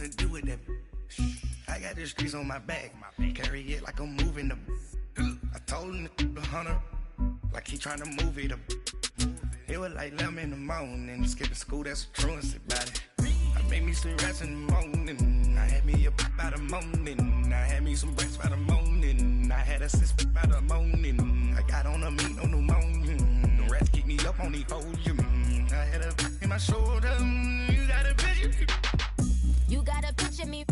something to do with that. I got the streets on my back, carry it like I'm moving the. I told him the hunter, like he trying to move it up. It was like 11 in the morning, skipping school, that's a truancy about it. I made me some rats in the morning, I had me up by the morning. I had me some breaks by the morning, I had a sis by the morning. I got on a meat, no pneumonia, the rats keep me up on the podium. I had a in my shoulder, you got a picture. You got a picture me.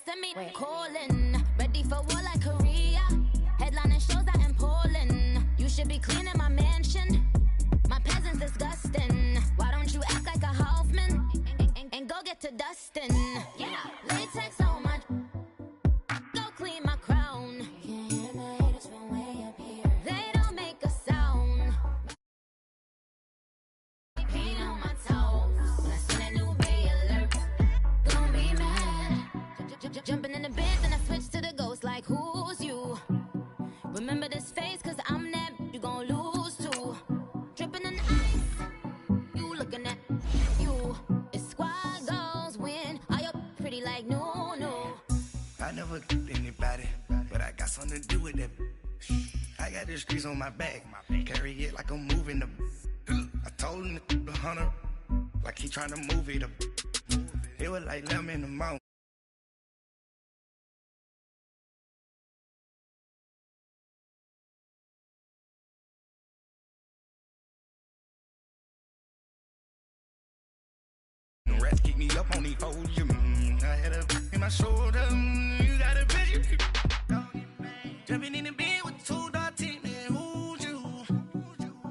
Send me calling, ready for war like Korea. Headlining shows out in Poland. You should be cleaning my mansion. My peasants disgusting. Why don't you act like a Hoffman and go get to dustin'? Yeah, latex on my. Go clean my crown. Can't hear the haters from way up here. They don't make a sound. Paint on my toes. When I see that new Bay alert, gonna be mad. Jumping in the bed, then I switch to the ghost like who's you? Remember this face, cause I'm that you gon' lose too. Dripping in ice, you looking at you. It's squad goals win. Are you pretty like no? I never anybody, but I got something to do with that. I got the streets on my back, carry it like I'm moving the. I told him the hunter, like he trying to move it up. It was like 11 in the morning. Rats keep me up on the podium. I had a in my shoulder. You got a picture. Jumping in the bed with 2 dark teeth, man. Who's you?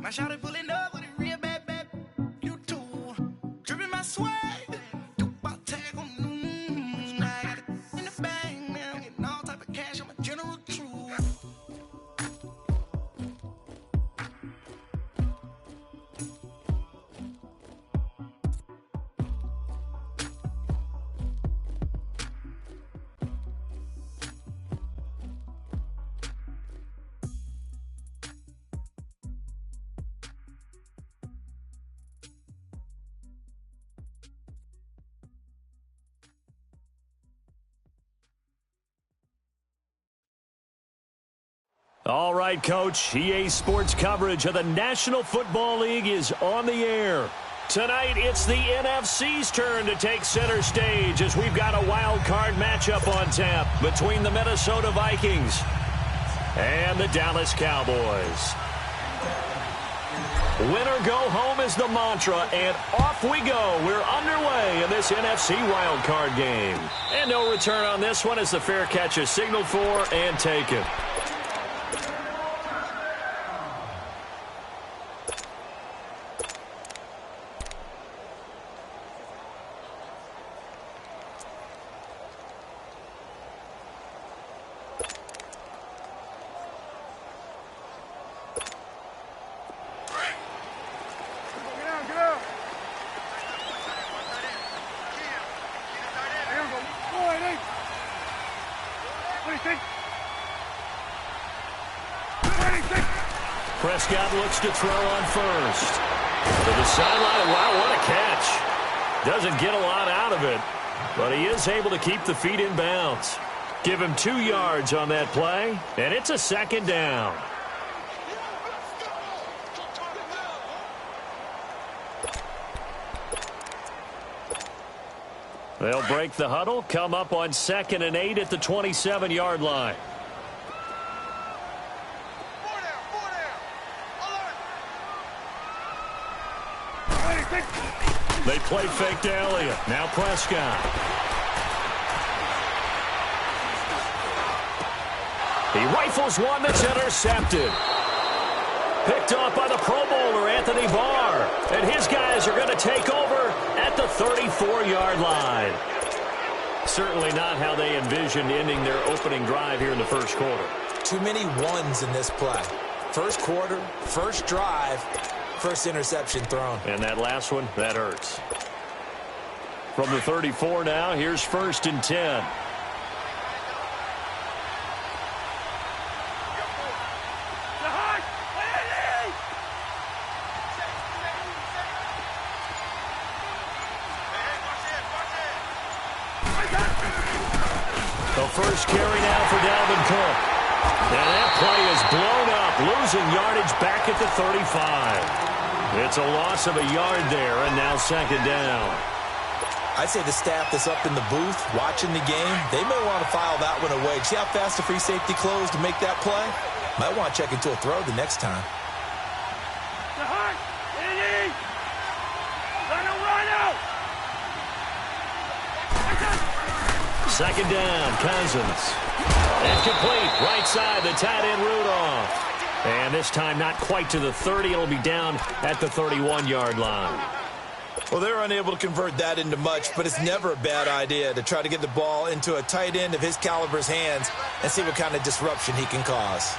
My shawty pulling up with a real bad. You too. Dripping my swag. Do about tag on. I got it in the bag now. Getting all type of cash. I'm a general truth. All right, Coach. EA Sports coverage of the National Football League is on the air. Tonight, it's the NFC's turn to take center stage as we've got a wild card matchup on tap between the Minnesota Vikings and the Dallas Cowboys. Win or go home is the mantra, and off we go. We're underway in this NFC wild card game. And no return on this one as the fair catch is signaled for and taken. Prescott looks to throw on first. To the sideline. Wow, what a catch. Doesn't get a lot out of it, but he is able to keep the feet in bounds. Give him 2 yards on that play, and it's a second down. They'll break the huddle, come up on 2nd and 8 at the 27-yard line. They play fake to Elliott. Now Prescott. He rifles one that's intercepted. Picked off by the Pro Bowler, Anthony Barr. And his guys are going to take over at the 34-yard line. Certainly not how they envisioned ending their opening drive here in the first quarter. Too many ones in this play. First quarter, first drive, first interception thrown. And that last one, that hurts. From the 34 now, here's 1st and 10. first carry now for Dalvin Cook. And that play is blown up, losing yardage back at the 35. It's a loss of a yard there, and now second down. I'd say the staff that's up in the booth watching the game, they may want to file that one away. See how fast the free safety closed to make that play? Might want to check into a throw the next time. Second down, Cousins. Incomplete, right side, the tight end Rudolph. And this time not quite to the 30. It'll be down at the 31-yard line. Well, they're unable to convert that into much, but it's never a bad idea to try to get the ball into a tight end of his caliber's hands and see what kind of disruption he can cause.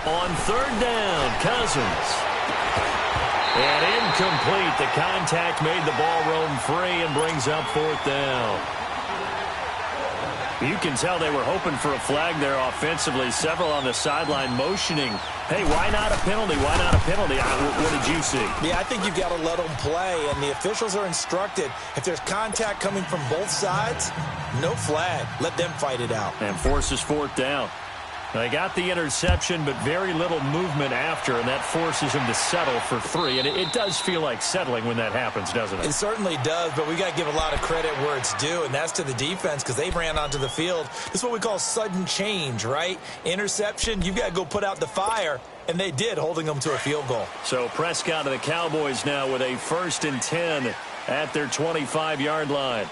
On third down, Cousins. And incomplete. The contact made the ball roam free and brings up fourth down. You can tell they were hoping for a flag there offensively. Several on the sideline motioning, hey, why not a penalty? Why not a penalty? What did you see? Yeah, I think you've got to let them play, and the officials are instructed, if there's contact coming from both sides, no flag. Let them fight it out. And forces fourth down. They got the interception, but very little movement after, and that forces him to settle for 3. And it does feel like settling when that happens, doesn't it? It certainly does, but we got to give a lot of credit where it's due, and that's to the defense because they ran onto the field. This is what we call sudden change, right? Interception, you've got to go put out the fire, and they did, holding them to a field goal. So Prescott and the Cowboys now with a 1st and 10 at their 25-yard line.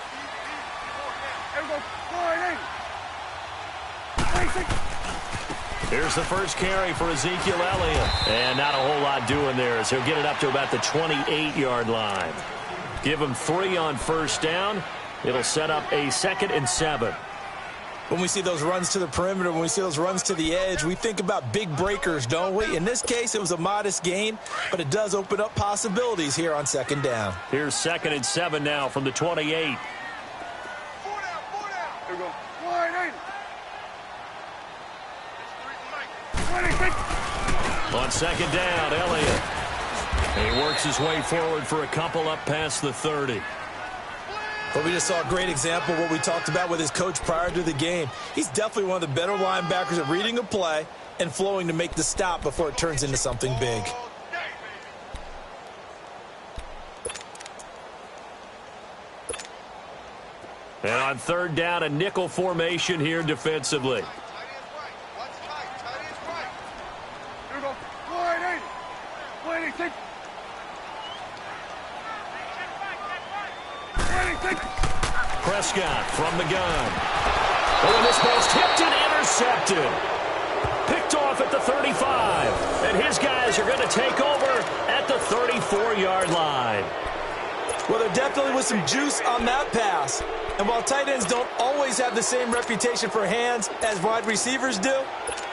Here's the first carry for Ezekiel Elliott. And not a whole lot doing there as he'll get it up to about the 28-yard line. Give him 3 on first down. It'll set up a 2nd and 7. When we see those runs to the perimeter, when we see those runs to the edge, we think about big breakers, don't we? In this case, it was a modest gain, but it does open up possibilities here on second down. Here's 2nd and 7 now from the 28. Here we go. On second down, Elliott. He works his way forward for a couple up past the 30. But we just saw a great example of what we talked about with his coach prior to the game. He's definitely one of the better linebackers at reading a play and flowing to make the stop before it turns into something big. And on third down, a nickel formation here defensively. Prescott from the gun. Oh, and this ball's tipped and intercepted. Picked off at the 35. And his guys are going to take over at the 34-yard line. Well, there definitely was some juice on that pass. And while tight ends don't always have the same reputation for hands as wide receivers do,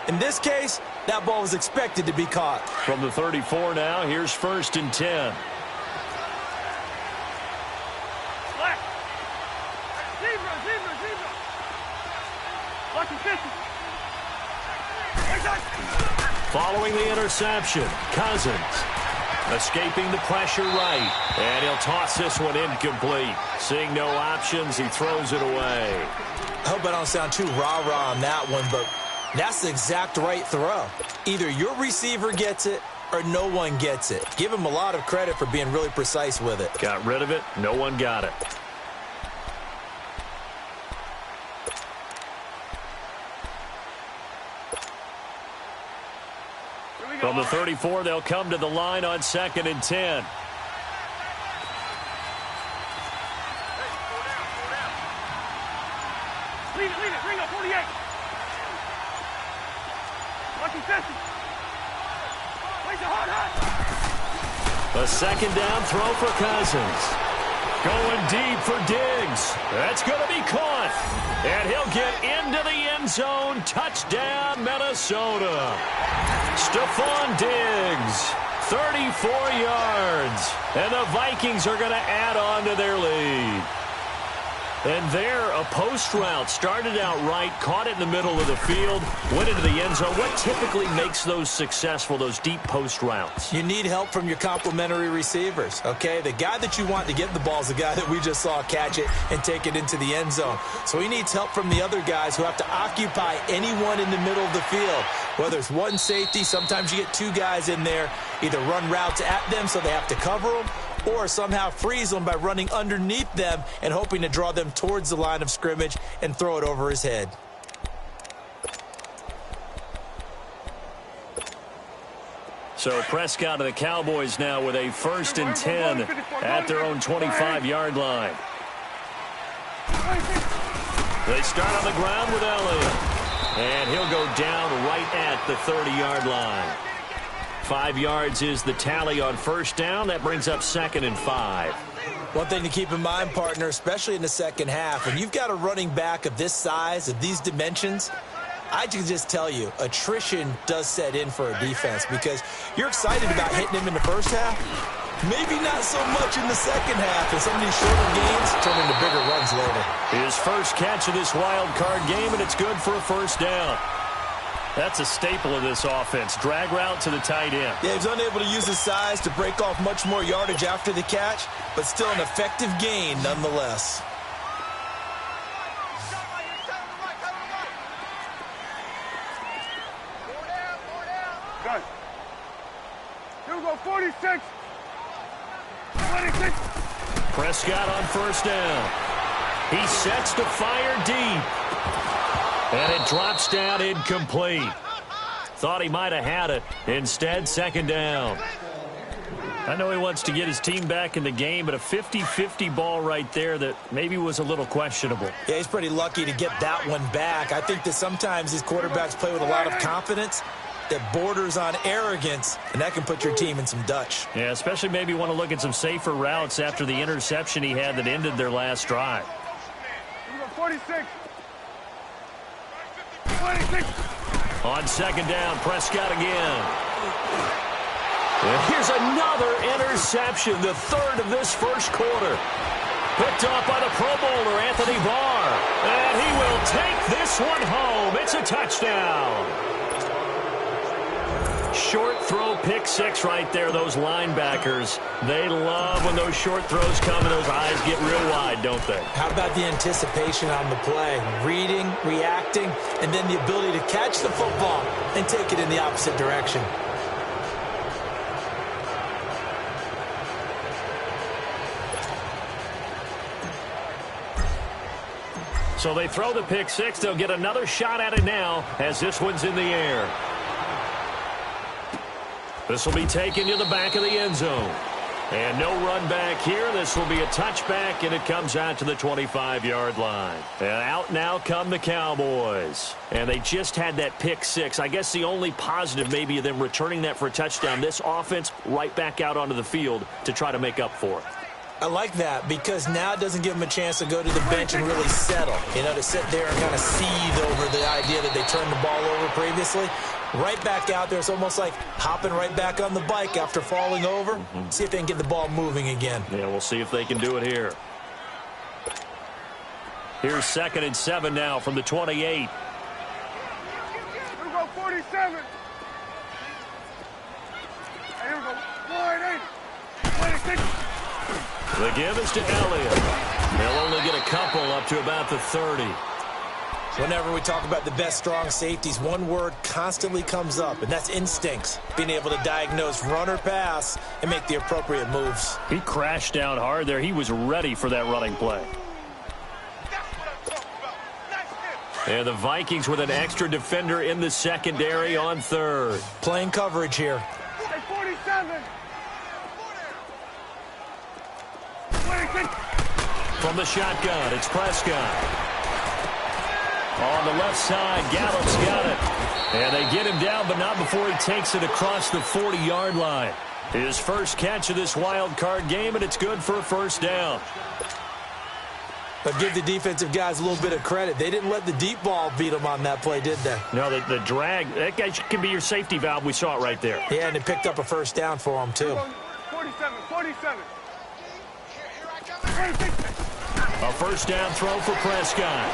in this case, that ball was expected to be caught. From the 34 now, here's 1st and 10. Following the interception, Cousins escaping the pressure right. And he'll toss this one incomplete. Seeing no options, he throws it away. I hope I don't sound too rah-rah on that one, but that's the exact right throw. Either your receiver gets it or no one gets it. Give him a lot of credit for being really precise with it. Got rid of it. No one got it. From the 34, they'll come to the line on 2nd and 10. Lead it, bring up 48. Watch him, place it hard. A 2nd down throw for Cousins. Going deep for Diggs. That's going to be caught. And he'll get into the end zone. Touchdown, Minnesota. Stephon Diggs, 34 yards. And the Vikings are going to add on to their lead. And there, a post route started out right, caught it in the middle of the field, went into the end zone. What typically makes those successful, those deep post routes? You need help from your complementary receivers, okay? The guy that you want to get the ball is the guy that we just saw catch it and take it into the end zone. So he needs help from the other guys who have to occupy anyone in the middle of the field. Whether it's one safety, sometimes you get two guys in there, either run routes at them so they have to cover them, or somehow freeze them by running underneath them and hoping to draw them towards the line of scrimmage and throw it over his head. So Prescott and the Cowboys now with a 1st and 10 at their own 25-yard line. They start on the ground with Elliott, and he'll go down right at the 30-yard line. 5 yards is the tally on 1st down. That brings up 2nd and 5. One thing to keep in mind, partner, especially in the second half, when you've got a running back of this size, of these dimensions, I can just tell you, attrition does set in for a defense because you're excited about hitting him in the first half. Maybe not so much in the second half, and some of these shorter gains turn into bigger runs later. His first catch of this wild card game, and it's good for a 1st down. That's a staple of this offense. Drag route to the tight end. Yeah, he's unable to use his size to break off much more yardage after the catch, but still an effective gain nonetheless. Good. Here we go, 46. 26. Prescott on 1st down. He sets to fire deep. And it drops down incomplete. Thought he might have had it. Instead, 2nd down. I know he wants to get his team back in the game, but a 50-50 ball right there that maybe was a little questionable. Yeah, he's pretty lucky to get that one back. I think that sometimes these quarterbacks play with a lot of confidence that borders on arrogance, and that can put your team in some Dutch. Yeah, especially maybe want to look at some safer routes after the interception he had that ended their last drive. Here we go, 46. 26. On 2nd down, Prescott again. And here's another interception, the 3rd of this 1st quarter. Picked off by the Pro Bowler, Anthony Barr. And he will take this one home. It's a touchdown. Short throw, pick 6 right there. Those linebackers, they love when those short throws come and those eyes get real wide, don't they? How about the anticipation on the play? Reading, reacting, and then the ability to catch the football and take it in the opposite direction. So they throw the pick 6. They'll get another shot at it now as this one's in the air. This will be taken to the back of the end zone. And no run back here. This will be a touchback, and it comes out to the 25-yard line. And out now come the Cowboys. And they just had that pick 6. I guess the only positive maybe of them returning that for a touchdown. This offense right back out onto the field to try to make up for it. I like that because now it doesn't give them a chance to go to the bench and really settle. You know, to sit there and kind of seethe over the idea that they turned the ball over previously. Right back out there. It's almost like hopping right back on the bike after falling over. See if they can get the ball moving again. Yeah, we'll see if they can do it here. Here's 2nd and 7 now from the 28. Here we go, 47. Hey, here we go, 180. 26. The give is to Elliott. They'll only get a couple up to about the 30. Whenever we talk about the best strong safeties, one word constantly comes up, and that's instincts. Being able to diagnose run or pass and make the appropriate moves. He crashed down hard there. He was ready for that running play. And the Vikings with an extra defender in the secondary on 3rd. Playing coverage here. Hey, 47. 26. From the shotgun, it's Prescott. On the left side, Gallup's got it. And they get him down, but not before he takes it across the 40-yard line. His first catch of this wild card game, and it's good for a 1st down. But give the defensive guys a little bit of credit. They didn't let the deep ball beat them on that play, did they? No, the drag, that guy can be your safety valve. We saw it right there. Yeah, and it picked up a 1st down for them, too. 47, 47. 26. A first down throw for Prescott.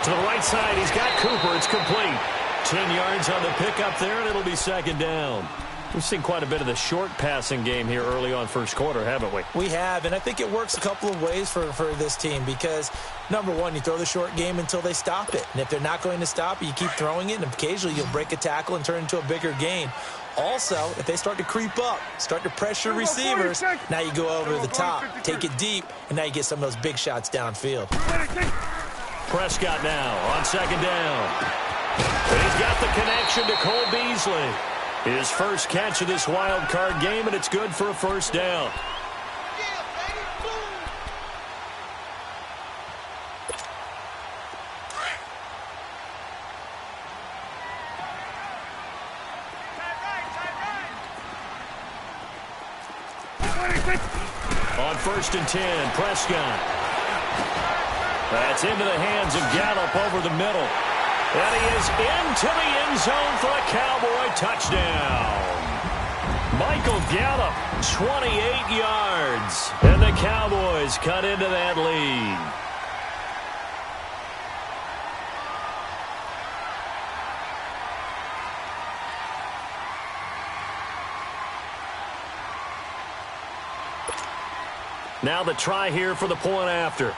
To the right side, he's got Cooper. It's complete. 10 yards on the pickup there, and it'll be second down. We've seen quite a bit of the short passing game here early on first quarter, haven't we? We have, and I think it works a couple of ways for this team because, number one, you throw the short game until they stop it. And if they're not going to stop it, you keep throwing it, and occasionally you'll break a tackle and turn it into a bigger gain. Also, if they start to creep up, start to pressure receivers, now you go over the top, take it deep, and now you get some of those big shots downfield. Prescott now on second down. And he's got the connection to Cole Beasley. His first catch of this wild card game, and it's good for a first down. On first and 10, Prescott. That's into the hands of Gallup over the middle. And he is into the end zone for a Cowboy touchdown. Michael Gallup, 28 yards. And the Cowboys cut into that lead. Now the try here for the point after.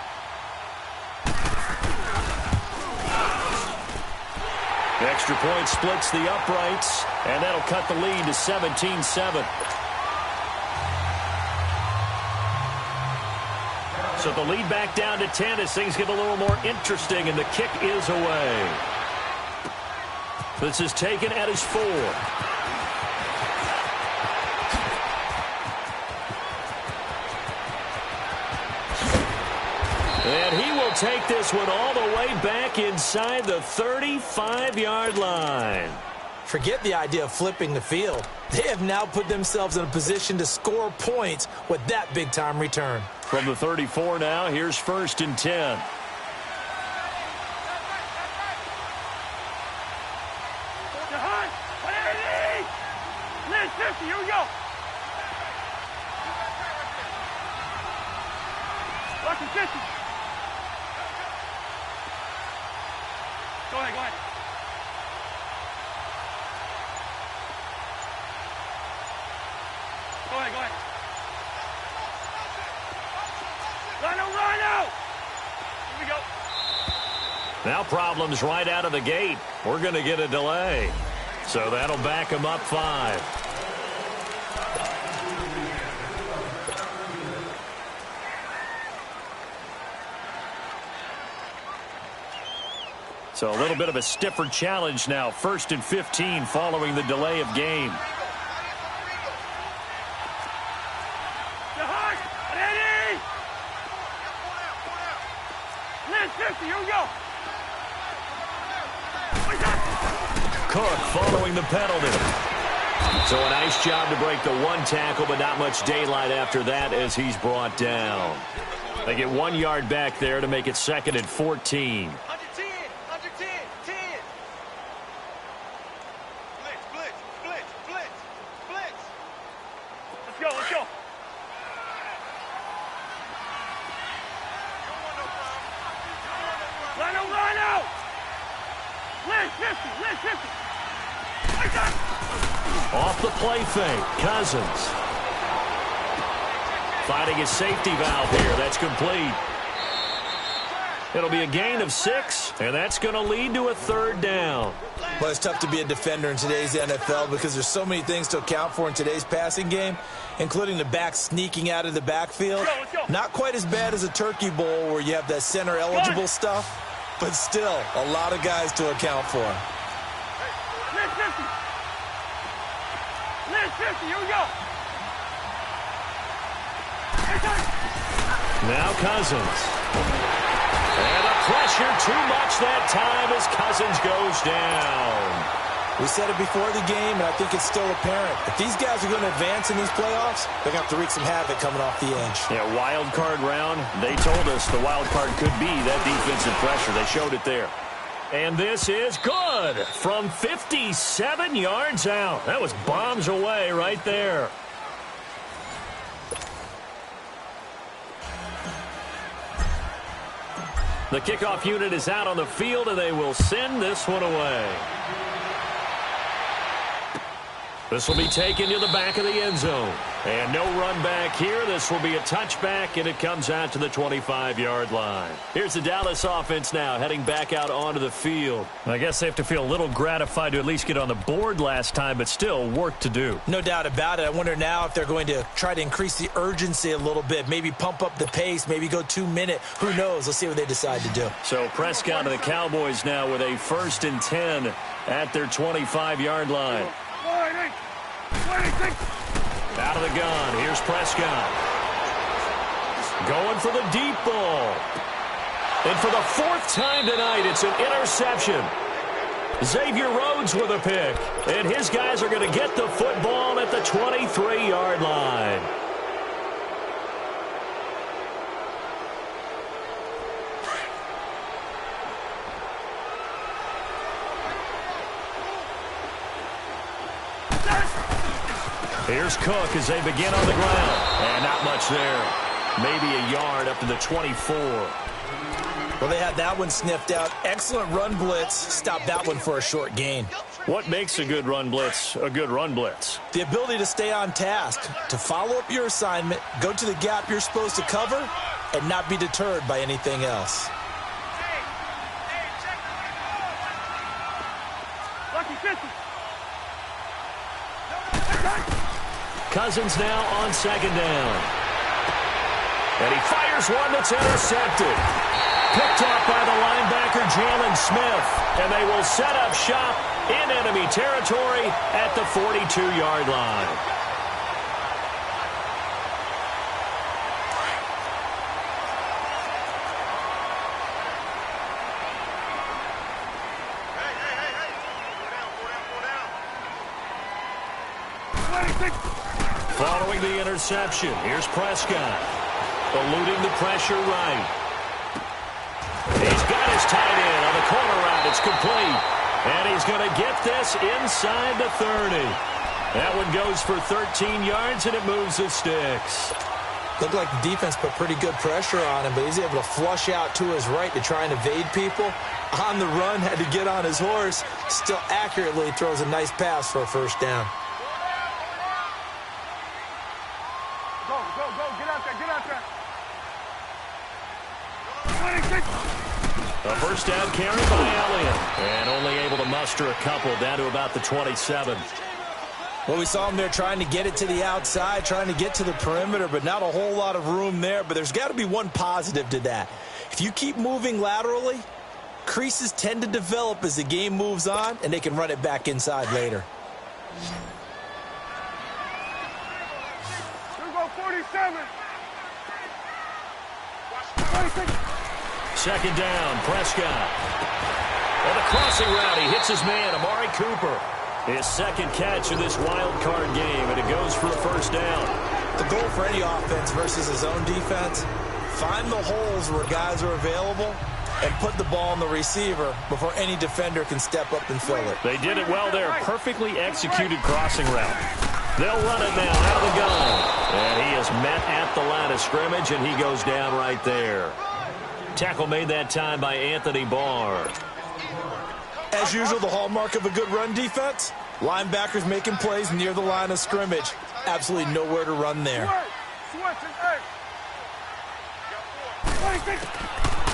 The extra point splits the uprights, and that'll cut the lead to 17-7. So the lead back down to 10 as things get a little more interesting, and the kick is away. This is taken at his 4. And he will take this one all the way back inside the 35-yard line. Forget the idea of flipping the field. They have now put themselves in a position to score points with that big-time return. From the 34 now, here's first and 10. Here we go. Lock and 50. Go ahead, go ahead. Go ahead, go ahead. Rhino! Here we go. Now problems right out of the gate. We're going to get a delay. So that'll back him up 5. So a little bit of a stiffer challenge now. First and 15 following the delay of game. Here we go. Cook following the penalty. So a nice job to break the one tackle, but not much daylight after that as he's brought down. They get 1 yard back there to make it second and 14. Let's go. Rhino! Lynch 50! Off the play fake, Cousins. Finding his safety valve here. That's complete. It'll be a gain of 6, and that's going to lead to a third down. Well, it's tough to be a defender in today's NFL because there's so many things to account for in today's passing game, including the back sneaking out of the backfield. Let's go. Not quite as bad as a turkey bowl where you have that center-eligible stuff, but still a lot of guys to account for. Lynch 50, here we go. Now Cousins. And the pressure too much that time as Cousins goes down. We said it before the game, and I think it's still apparent. If these guys are going to advance in these playoffs, they're going to have to wreak some havoc coming off the edge. Yeah, wild card round. They told us the wild card could be that defensive pressure. They showed it there. And this is good from 57 yards out. That was bombs away right there. The kickoff unit is out on the field, and they will send this one away. This will be taken to the back of the end zone. And no run back here. This will be a touchback, and it comes out to the 25-yard line. Here's the Dallas offense now heading back out onto the field. I guess they have to feel a little gratified to at least get on the board last time, but still work to do. No doubt about it. I wonder now if they're going to try to increase the urgency a little bit, maybe pump up the pace, maybe go 2-minute. Who knows? Let's see what they decide to do. So Prescott and the Cowboys now with a 1st and 10 at their 25-yard line. Out of the gun. Here's Prescott. Going for the deep ball. And for the 4th time tonight, it's an interception. Xavier Rhodes with a pick. And his guys are going to get the football at the 23-yard line. Here's Cook as they begin on the ground. And not much there. Maybe a yard up to the 24. Well, they had that one sniffed out. Excellent run blitz. Stop that one for a short gain. What makes a good run blitz a good run blitz? The ability to stay on task, to follow up your assignment, go to the gap you're supposed to cover, and not be deterred by anything else. Cousins now on 2nd down. And he fires one that's intercepted. Picked off by the linebacker, Jalen Smith. And they will set up shop in enemy territory at the 42-yard line. Following the interception, here's Prescott. Eluding the pressure right. He's got his tight end on the corner route. It's complete. And he's going to get this inside the 30. That one goes for 13 yards, and it moves the sticks. Looked like the defense put pretty good pressure on him, but he's able to flush out to his right to try and evade people. On the run, had to get on his horse. Still accurately throws a nice pass for a 1st down. A 1st down carry by Elliott. And only able to muster a couple down to about the 27. Well, we saw him there trying to get it to the outside, trying to get to the perimeter, but not a whole lot of room there. But there's got to be one positive to that. If you keep moving laterally, creases tend to develop as the game moves on, and they can run it back inside later. Here go 47. 2nd down, Prescott. On the crossing route, he hits his man, Amari Cooper. His 2nd catch of this wild card game, and it goes for a 1st down. The goal for any offense versus his own defense, find the holes where guys are available and put the ball on the receiver before any defender can step up and fill it. They did it well there. Perfectly executed crossing route. They'll run it now out of the gun. And he is met at the line of scrimmage, and he goes down right there. Tackle made that time by Anthony Barr. As usual, the hallmark of a good run defense, linebackers making plays near the line of scrimmage. Absolutely nowhere to run there.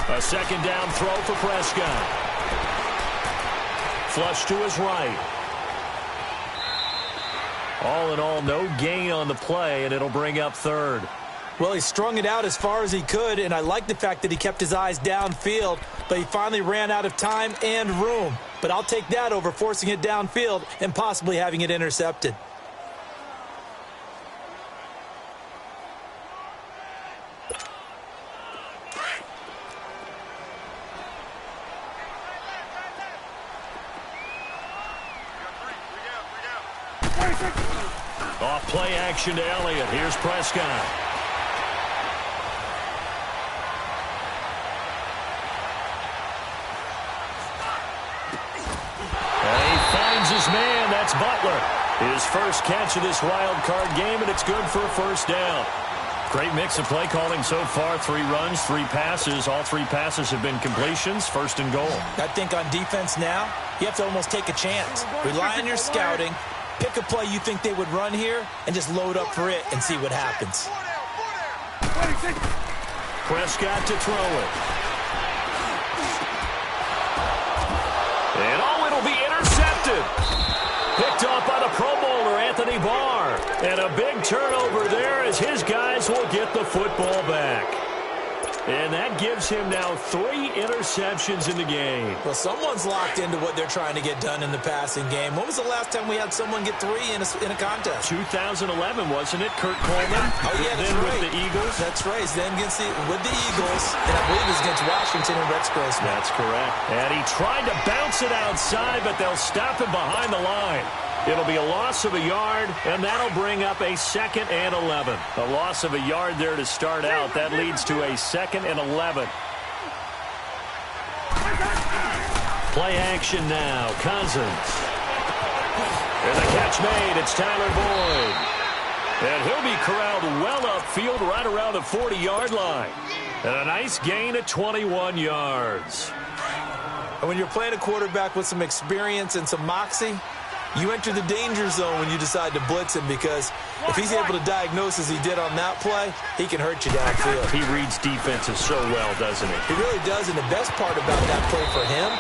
A 2nd down throw for Prescott. Flush to his right. All in all, no gain on the play, and it'll bring up 3rd. Well, he strung it out as far as he could, and I like the fact that he kept his eyes downfield, but he finally ran out of time and room. But I'll take that over forcing it downfield and possibly having it intercepted. Off play action to Elliott. Here's Prescott. His man, that's Butler. His 1st catch of this wild card game, and it's good for a 1st down. Great mix of play calling so far. 3 runs, 3 passes. All 3 passes have been completions. First and goal. I think on defense now, you have to almost take a chance. Rely on your scouting. Pick a play you think they would run here and just load up for it and see what happens. Prescott to throw it. And it'll be intercepted. Picked off by the Pro Bowler, Anthony Barr. And a big turnover there as his guys will get the football back. And that gives him now 3 interceptions in the game. Well, someone's locked into what they're trying to get done in the passing game. When was the last time we had someone get 3 in a contest? 2011, wasn't it? Kurt Coleman. Oh, yeah, that's then right. With the Eagles. That's right. Then with the Eagles, and I believe it was against Washington and Rex Grossman. That's correct. And he tried to bounce it outside, but they'll stop him behind the line. It'll be a loss of a yard, and that'll bring up a 2nd and 11. A loss of a yard there to start out. That leads to a 2nd and 11. Play action now. Cousins. And the catch made. It's Tyler Boyd. And he'll be corralled well upfield right around the 40-yard line. And a nice gain of 21 yards. And when you're playing a quarterback with some experience and some moxie, you enter the danger zone when you decide to blitz him, because if he's able to diagnose as he did on that play, he can hurt you downfield. He reads defenses so well, doesn't he? He really does, and the best part about that play for him,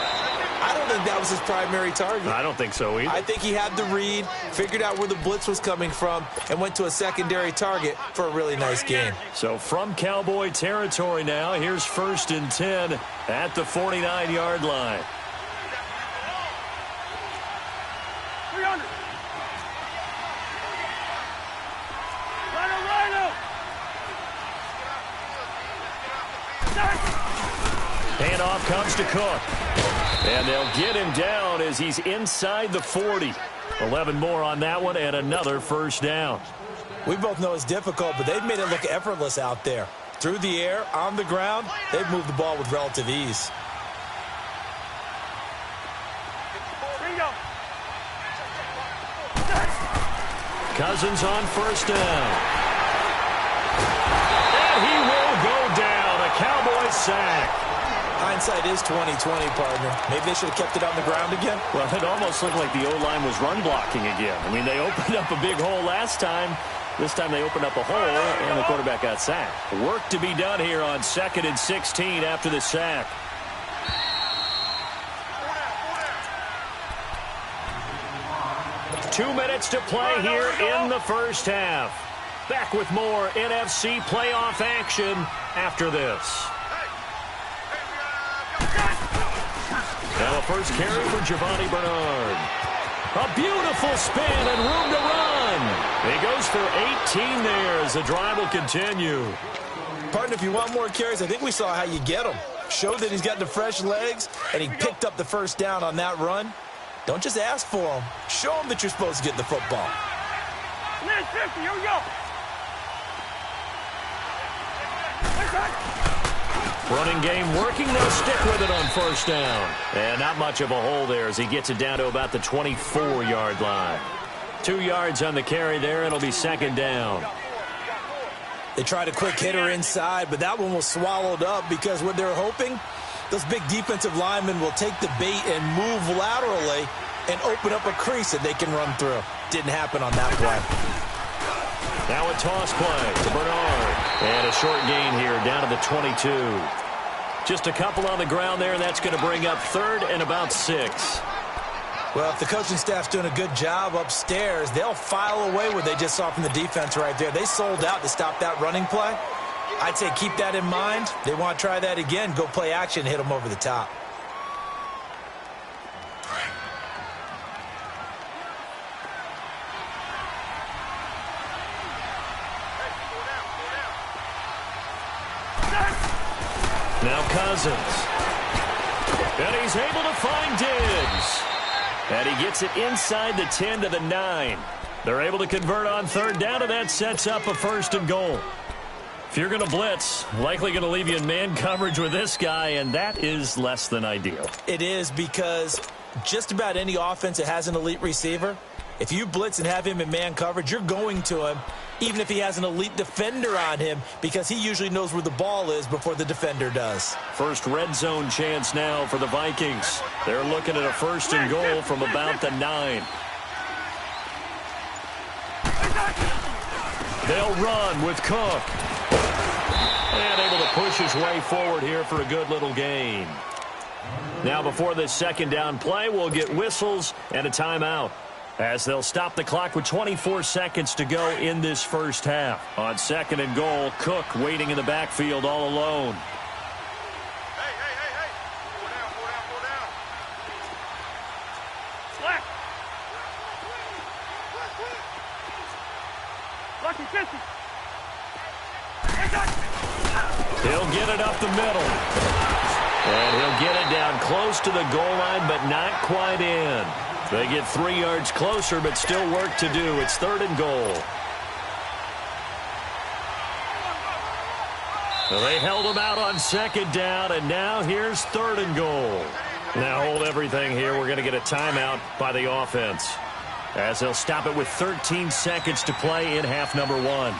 I don't think that was his primary target. I don't think so either. I think he had the read, figured out where the blitz was coming from, and went to a secondary target for a really nice gain. So from Cowboy territory now, here's 1st and 10 at the 49-yard line. 300. Handoff comes to Cook. And they'll get him down as he's inside the 40. 11 more on that one and another first down. We both know it's difficult, but they've made it look effortless out there. Through the air, on the ground, they've moved the ball with relative ease. Cousins on first down. And he will go down. A Cowboy sack. Hindsight is 20/20, partner. Maybe they should have kept it on the ground again. Well, it almost looked like the O-line was run blocking again. I mean, they opened up a big hole last time. This time they opened up a hole, and the quarterback got sacked. Work to be done here on 2nd and 16 after the sack. Two minutes to play here in the first half. Back with more NFC playoff action after this. Now a first carry for Giovanni Bernard. A beautiful spin and room to run. He goes for 18 there as the drive will continue. Partner, if you want more carries, I think we saw how you get them. Showed that he's got the fresh legs, and he picked up the first down on that run. Don't just ask for them. Show them that you're supposed to get the football. 50, here we go. Running game working. They'll stick with it on first down. And not much of a hole there as he gets it down to about the 24-yard line. 2 yards on the carry there. It'll be 2nd down. They tried a quick hitter inside, but that one was swallowed up because what they're hoping, those big defensive linemen will take the bait and move laterally and open up a crease that they can run through. Didn't happen on that play. Now a toss play to Bernard. And a short gain here down to the 22. Just a couple on the ground there, and that's going to bring up 3rd and about 6. Well, if the coaching staff's doing a good job upstairs, they'll file away what they just saw from the defense right there. They sold out to stop that running play. I'd say keep that in mind. They want to try that again. Go play action, hit them over the top. Now Cousins. And he's able to find Diggs. And he gets it inside the 10 to the 9. They're able to convert on 3rd down, and that sets up a 1st and goal. If you're going to blitz, likely going to leave you in man coverage with this guy, and that is less than ideal. It is, because just about any offense that has an elite receiver, If you blitz and have him in man coverage, you're going to him, even if he has an elite defender on him, because he usually knows where the ball is before the defender does. First red zone chance now for the Vikings. They're looking at a 1st and goal from about the 9. They'll run with Cook. And able to push his way forward here for a good little gain. Now before this 2nd down play, we'll get whistles and a timeout, as they'll stop the clock with 24 seconds to go in this first half. On 2nd and goal, Cook waiting in the backfield all alone. Hey. Pull down. Slack. Lucky 50. He'll get it up the middle. And he'll get it down close to the goal line, but not quite in. They get 3 yards closer, but still work to do. It's 3rd and goal. Well, they held him out on 2nd down, and now here's 3rd and goal. Now hold everything here. We're going to get a timeout by the offense, as they'll stop it with 13 seconds to play in half number 1.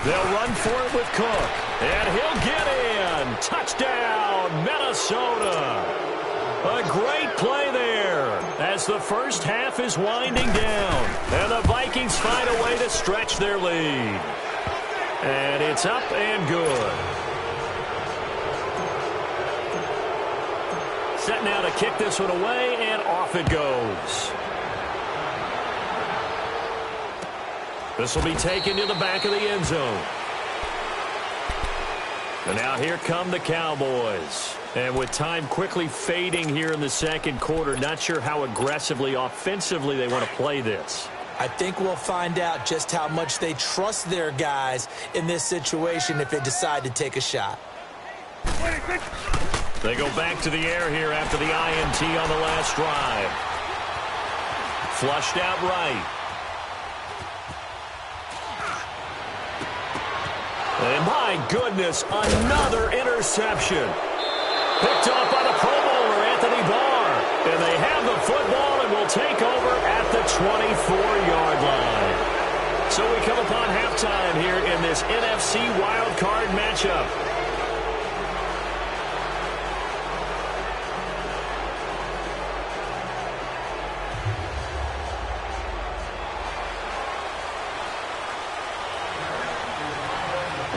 They'll run for it with Cook, and he'll get in. Touchdown, Minnesota. A great play there as the first half is winding down, and the Vikings find a way to stretch their lead. And it's up and good. Set now to kick this one away, and off it goes. This will be taken to the back of the end zone. And now here come the Cowboys. And with time quickly fading here in the 2nd quarter, not sure how aggressively, offensively they want to play this. I think we'll find out just how much they trust their guys in this situation if they decide to take a shot. They go back to the air here after the INT on the last drive. Flushed out right. And my goodness, another interception. Picked off by the Pro Bowler, Anthony Barr. And they have the football and will take over at the 24-yard line. So we come upon halftime here in this NFC wildcard matchup.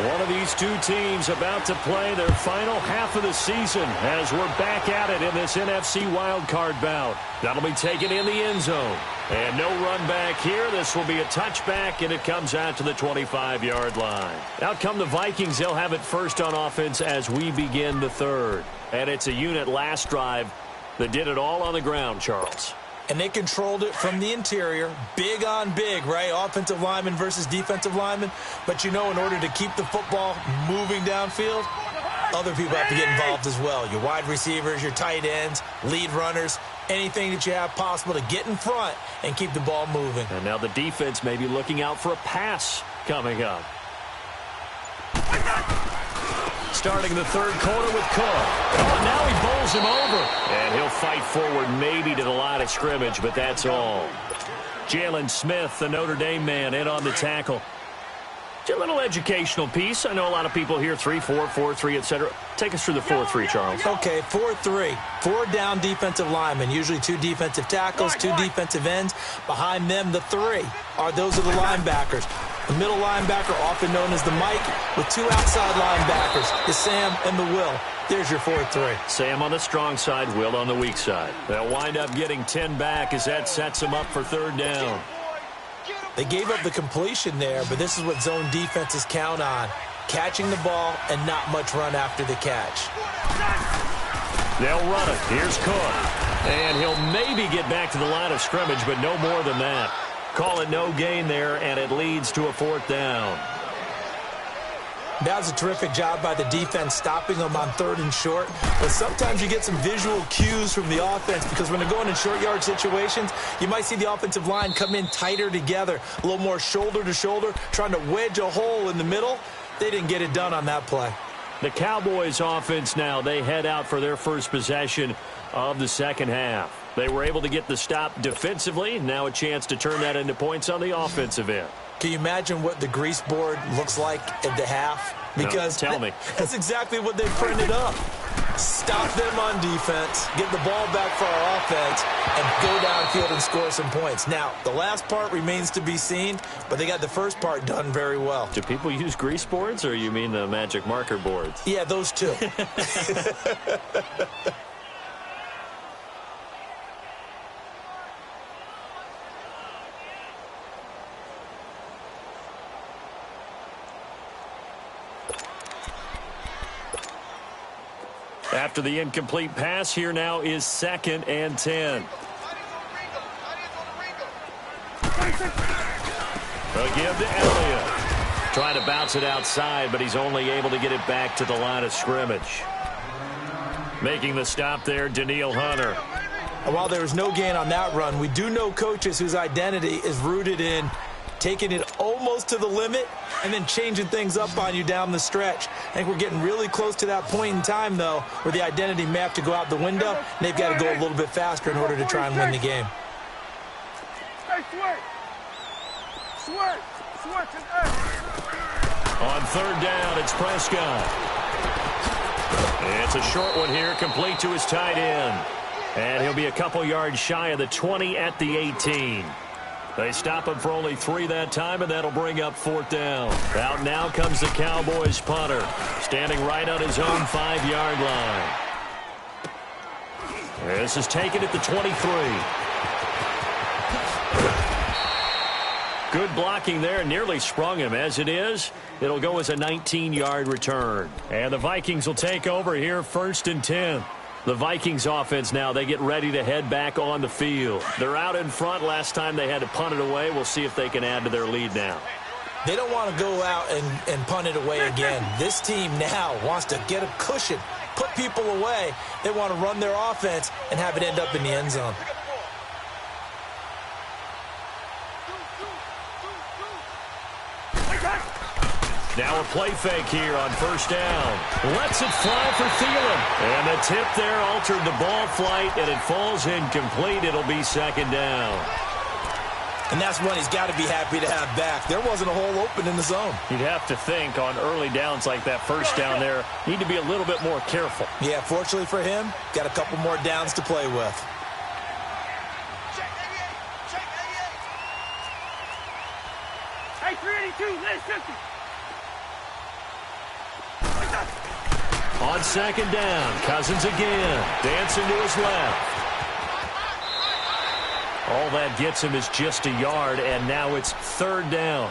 One of these two teams about to play their final half of the season as we're back at it in this NFC wildcard bout. That'll be taken in the end zone. And no run back here. This will be a touchback, and it comes out to the 25-yard line. Out come the Vikings. They'll have it first on offense as we begin the 3rd. And it's a unit last drive that did it all on the ground, Charles. And they controlled it from the interior, big on big, right? Offensive lineman versus defensive lineman. But, you know, in order to keep the football moving downfield, other people have to get involved as well. Your wide receivers, your tight ends, lead runners, anything that you have possible to get in front and keep the ball moving. And now the defense may be looking out for a pass coming up. Starting the 3rd quarter with Cook. Oh, now he bowls him over. And he'll fight forward maybe to the line of scrimmage, but that's all. Jalen Smith, the Notre Dame man, in on the tackle. Just a little educational piece. I know a lot of people hear 3-4, 4-3, etc. Take us through the 4-3, Charles. Okay, 4-3. 4 down defensive linemen, usually 2 defensive tackles, 2 defensive ends. Behind them, the 3 those are the linebackers. The middle linebacker, often known as the Mike, with 2 outside linebackers, the Sam and the Will. There's your 4-3. Sam on the strong side, Will on the weak side. They'll wind up getting 10 back as that sets them up for 3rd down. They gave up the completion there, but this is what zone defenses count on. Catching the ball and not much run after the catch. They'll run it. Here's Cook. And he'll maybe get back to the line of scrimmage, but no more than that. Call it no gain there, and it leads to a 4th down. That was a terrific job by the defense stopping them on 3rd and short. But sometimes you get some visual cues from the offense because when they're going in short yard situations, you might see the offensive line come in tighter together, a little more shoulder to shoulder, trying to wedge a hole in the middle. They didn't get it done on that play. The Cowboys offense now, they head out for their first possession of the second half. They were able to get the stop defensively. Now a chance to turn that into points on the offensive end. Can you imagine what the grease board looks like at the half? Because no, tell me. That's exactly what they printed up. Stop them on defense, get the ball back for our offense, and go downfield and score some points. Now, the last part remains to be seen, but they got the first part done very well. Do people use grease boards, or you mean the magic marker boards? Yeah, those two. After the incomplete pass, here now is 2nd and 10. They'll give to Elliott. Trying to bounce it outside, but he's only able to get it back to the line of scrimmage. Making the stop there, Danielle Hunter. And while there was no gain on that run, we do know coaches whose identity is rooted in taking it almost to the limit and then changing things up on you down the stretch. I think we're getting really close to that point in time, though, where the identity may have to go out the window, and they've got to go a little bit faster in order to try and win the game. On 3rd down, it's Prescott. It's a short one here, complete to his tight end. And he'll be a couple yards shy of the 20 at the 18. They stop him for only 3 that time, and that'll bring up 4th down. Out now comes the Cowboys punter, standing right on his own 5-yard line. This is taken at the 23. Good blocking there, nearly sprung him. As it is, it'll go as a 19-yard return. And the Vikings will take over here, 1st and 10. The Vikings offense now, they get ready to head back on the field. They're out in front. Last time they had to punt it away. We'll see if they can add to their lead now. They don't want to go out and punt it away again. This team now wants to get a cushion, put people away. They want to run their offense and have it end up in the end zone. Now a play fake here on 1st down. Lets it fly for Thielen. And the tip there altered the ball flight, and it falls incomplete. It'll be 2nd down. And that's one he's got to be happy to have back. There wasn't a hole open in the zone. You'd have to think on early downs like that 1st down there, need to be a little bit more careful. Yeah, fortunately for him, got a couple more downs to play with. Hey, 382, let's 50. On 2nd down, Cousins again, dancing to his left. All that gets him is just a yard, and now it's 3rd down.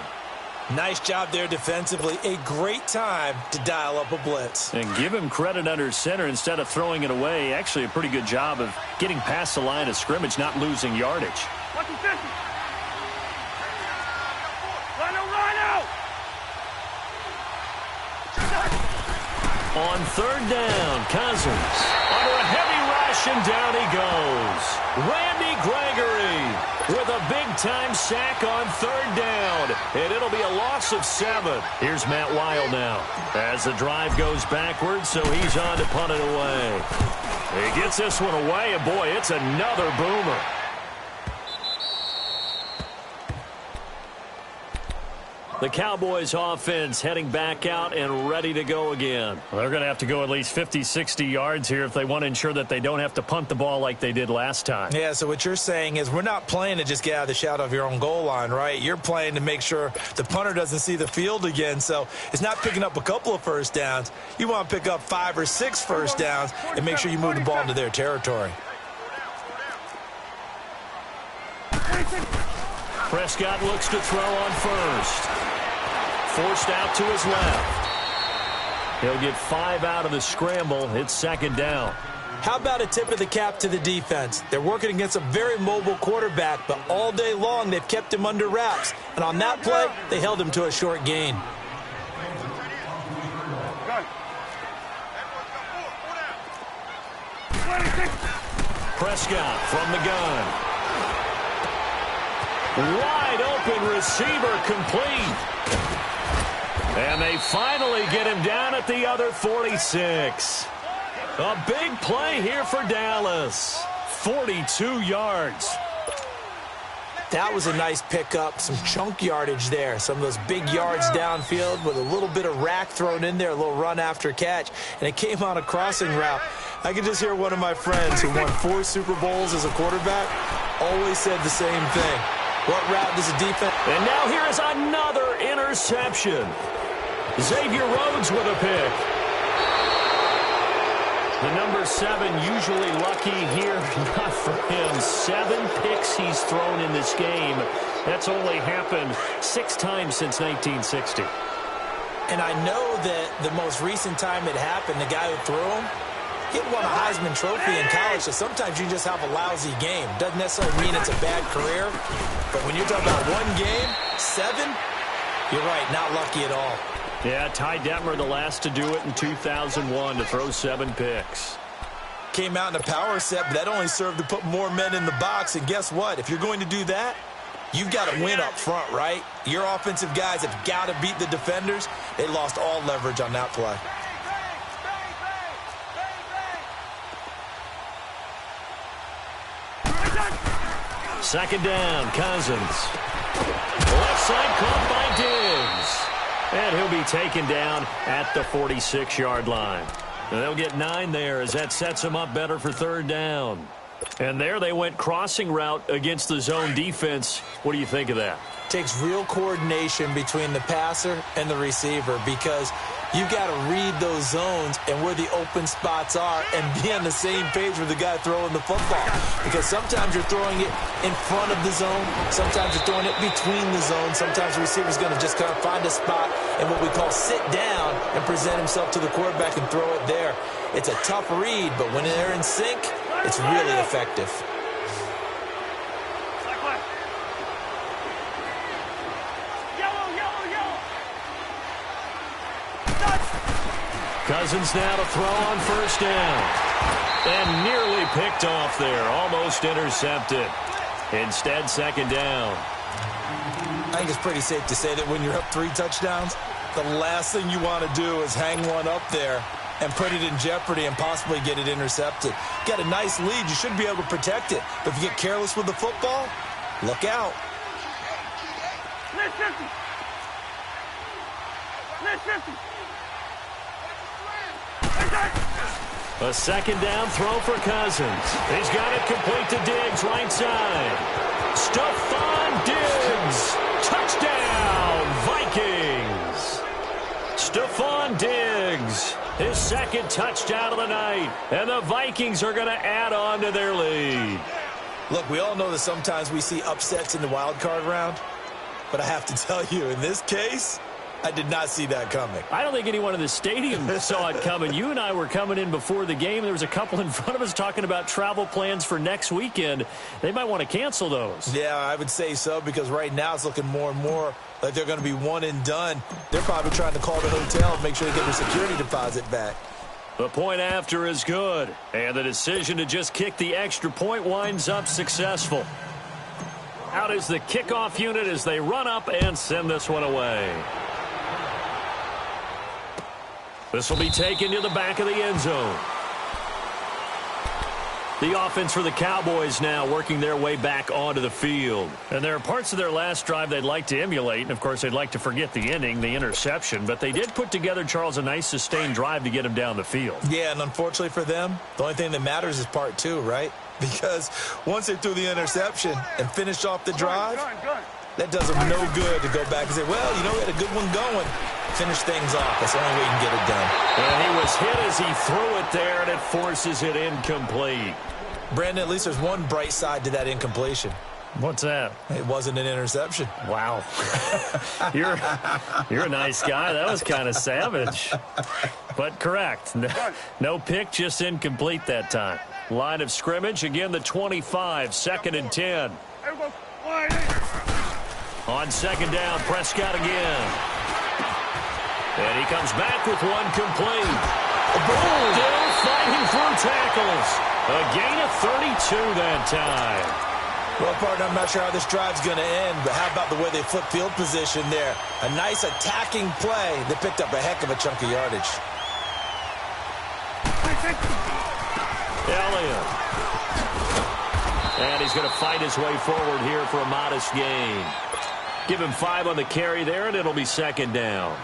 Nice job there defensively. A great time to dial up a blitz. And give him credit under center instead of throwing it away. Actually, a pretty good job of getting past the line of scrimmage, not losing yardage. On 3rd down, Cousins under a heavy rush, and down he goes. Randy Gregory with a big-time sack on 3rd down, and it'll be a loss of 7. Here's Matt Weil now as the drive goes backwards, so he's on to punt it away. He gets this one away, and boy, it's another boomer. The Cowboys offense heading back out and ready to go again. Well, they're going to have to go at least 50, 60 yards here if they want to ensure that they don't have to punt the ball like they did last time. Yeah, so what you're saying is we're not playing to just get out of the shadow of your own goal line, right? You're playing to make sure the punter doesn't see the field again. So it's not picking up a couple of 1st downs. You want to pick up 5 or 6 1st downs and make sure you move the ball into their territory. Prescott looks to throw on 1st. Forced out to his left. He'll get 5 out of the scramble. It's 2nd down. How about a tip of the cap to the defense? They're working against a very mobile quarterback, but all day long they've kept him under wraps. And on that play, they held him to a short gain. Prescott from the gun. Wide open receiver, complete. And they finally get him down at the other 46. A big play here for Dallas. 42 yards. That was a nice pickup, some chunk yardage there. Some of those big yards downfield with a little bit of rack thrown in there, a little run after catch, and it came on a crossing route. I could just hear one of my friends who won 4 Super Bowls as a quarterback always said the same thing. What route does a defense? And now here is another interception. Xavier Rhodes with a pick. The number 7 usually lucky here. Not for him. 7 picks he's thrown in this game. That's only happened 6 times since 1960. And I know that the most recent time it happened, the guy who threw him, he won a Heisman Trophy in college, so sometimes you just have a lousy game. Doesn't necessarily mean it's a bad career, but when you're talking about 1 game, 7, you're right, not lucky at all. Yeah, Ty Detmer, the last to do it in 2001, to throw 7 picks. Came out in a power set, but that only served to put more men in the box, and guess what? If you're going to do that, you've got to win up front, right? Your offensive guys have got to beat the defenders. They lost all leverage on that play. Second down, Cousins. Left side caught by Diggs. And he'll be taken down at the 46-yard line. And they'll get 9 there as that sets them up better for 3rd down. And there they went crossing route against the zone defense. What do you think of that? Takes real coordination between the passer and the receiver because you've got to read those zones and where the open spots are and be on the same page with the guy throwing the football. Because sometimes you're throwing it in front of the zone. Sometimes you're throwing it between the zones. Sometimes the receiver's going to just kind of find a spot and what we call sit down and present himself to the quarterback and throw it there. It's a tough read, but when they're in sync, it's really effective. Cousins now to throw on 1st down. And nearly picked off there. Almost intercepted. Instead, 2nd down. I think it's pretty safe to say that when you're up 3 touchdowns, the last thing you want to do is hang one up there and put it in jeopardy and possibly get it intercepted. Got a nice lead. You should be able to protect it. But if you get careless with the football, look out. A 2nd down throw for Cousins. He's got it complete to Diggs, right side. Stephon Diggs. Touchdown, Vikings. Stephon Diggs. His 2nd touchdown of the night. And the Vikings are going to add on to their lead. Look, we all know that sometimes we see upsets in the wild card round. But I have to tell you, in this case, I did not see that coming. I don't think anyone in the stadium saw it coming. You and I were coming in before the game. There was a couple in front of us talking about travel plans for next weekend. They might want to cancel those. Yeah, I would say so because right now it's looking more and more like they're going to be one and done. They're probably trying to call the hotel and make sure they get their security deposit back. The point after is good, and the decision to just kick the extra point winds up successful. Out is the kickoff unit as they run up and send this one away. This will be taken to the back of the end zone. The offense for the Cowboys now working their way back onto the field. And there are parts of their last drive they'd like to emulate. And, of course, they'd like to forget the ending, the interception. But they did put together, Charles, a nice sustained drive to get him down the field. Yeah, and unfortunately for them, the only thing that matters is part 2, right? Because once they threw the interception and finished off the drive, that does them no good to go back and say, well, you know, we had a good one going. Finish things off. That's the only way you can get it done. And he was hit as he threw it there, and it forces it incomplete. Brandon, at least there's one bright side to that incompletion. What's that? It wasn't an interception. Wow. You're a nice guy. That was kind of savage. But correct. No pick, just incomplete that time. Line of scrimmage, again, the 25, 2nd and 10. On 2nd down, Prescott again. And he comes back with one complete. Still fighting through tackles. A gain of 32 that time. Well, partner, I'm not sure how this drive's going to end, but how about the way they flip field position there? A nice attacking play. They picked up a heck of a chunk of yardage. Elliott. And he's going to fight his way forward here for a modest gain. Give him 5 on the carry there, and it'll be second down.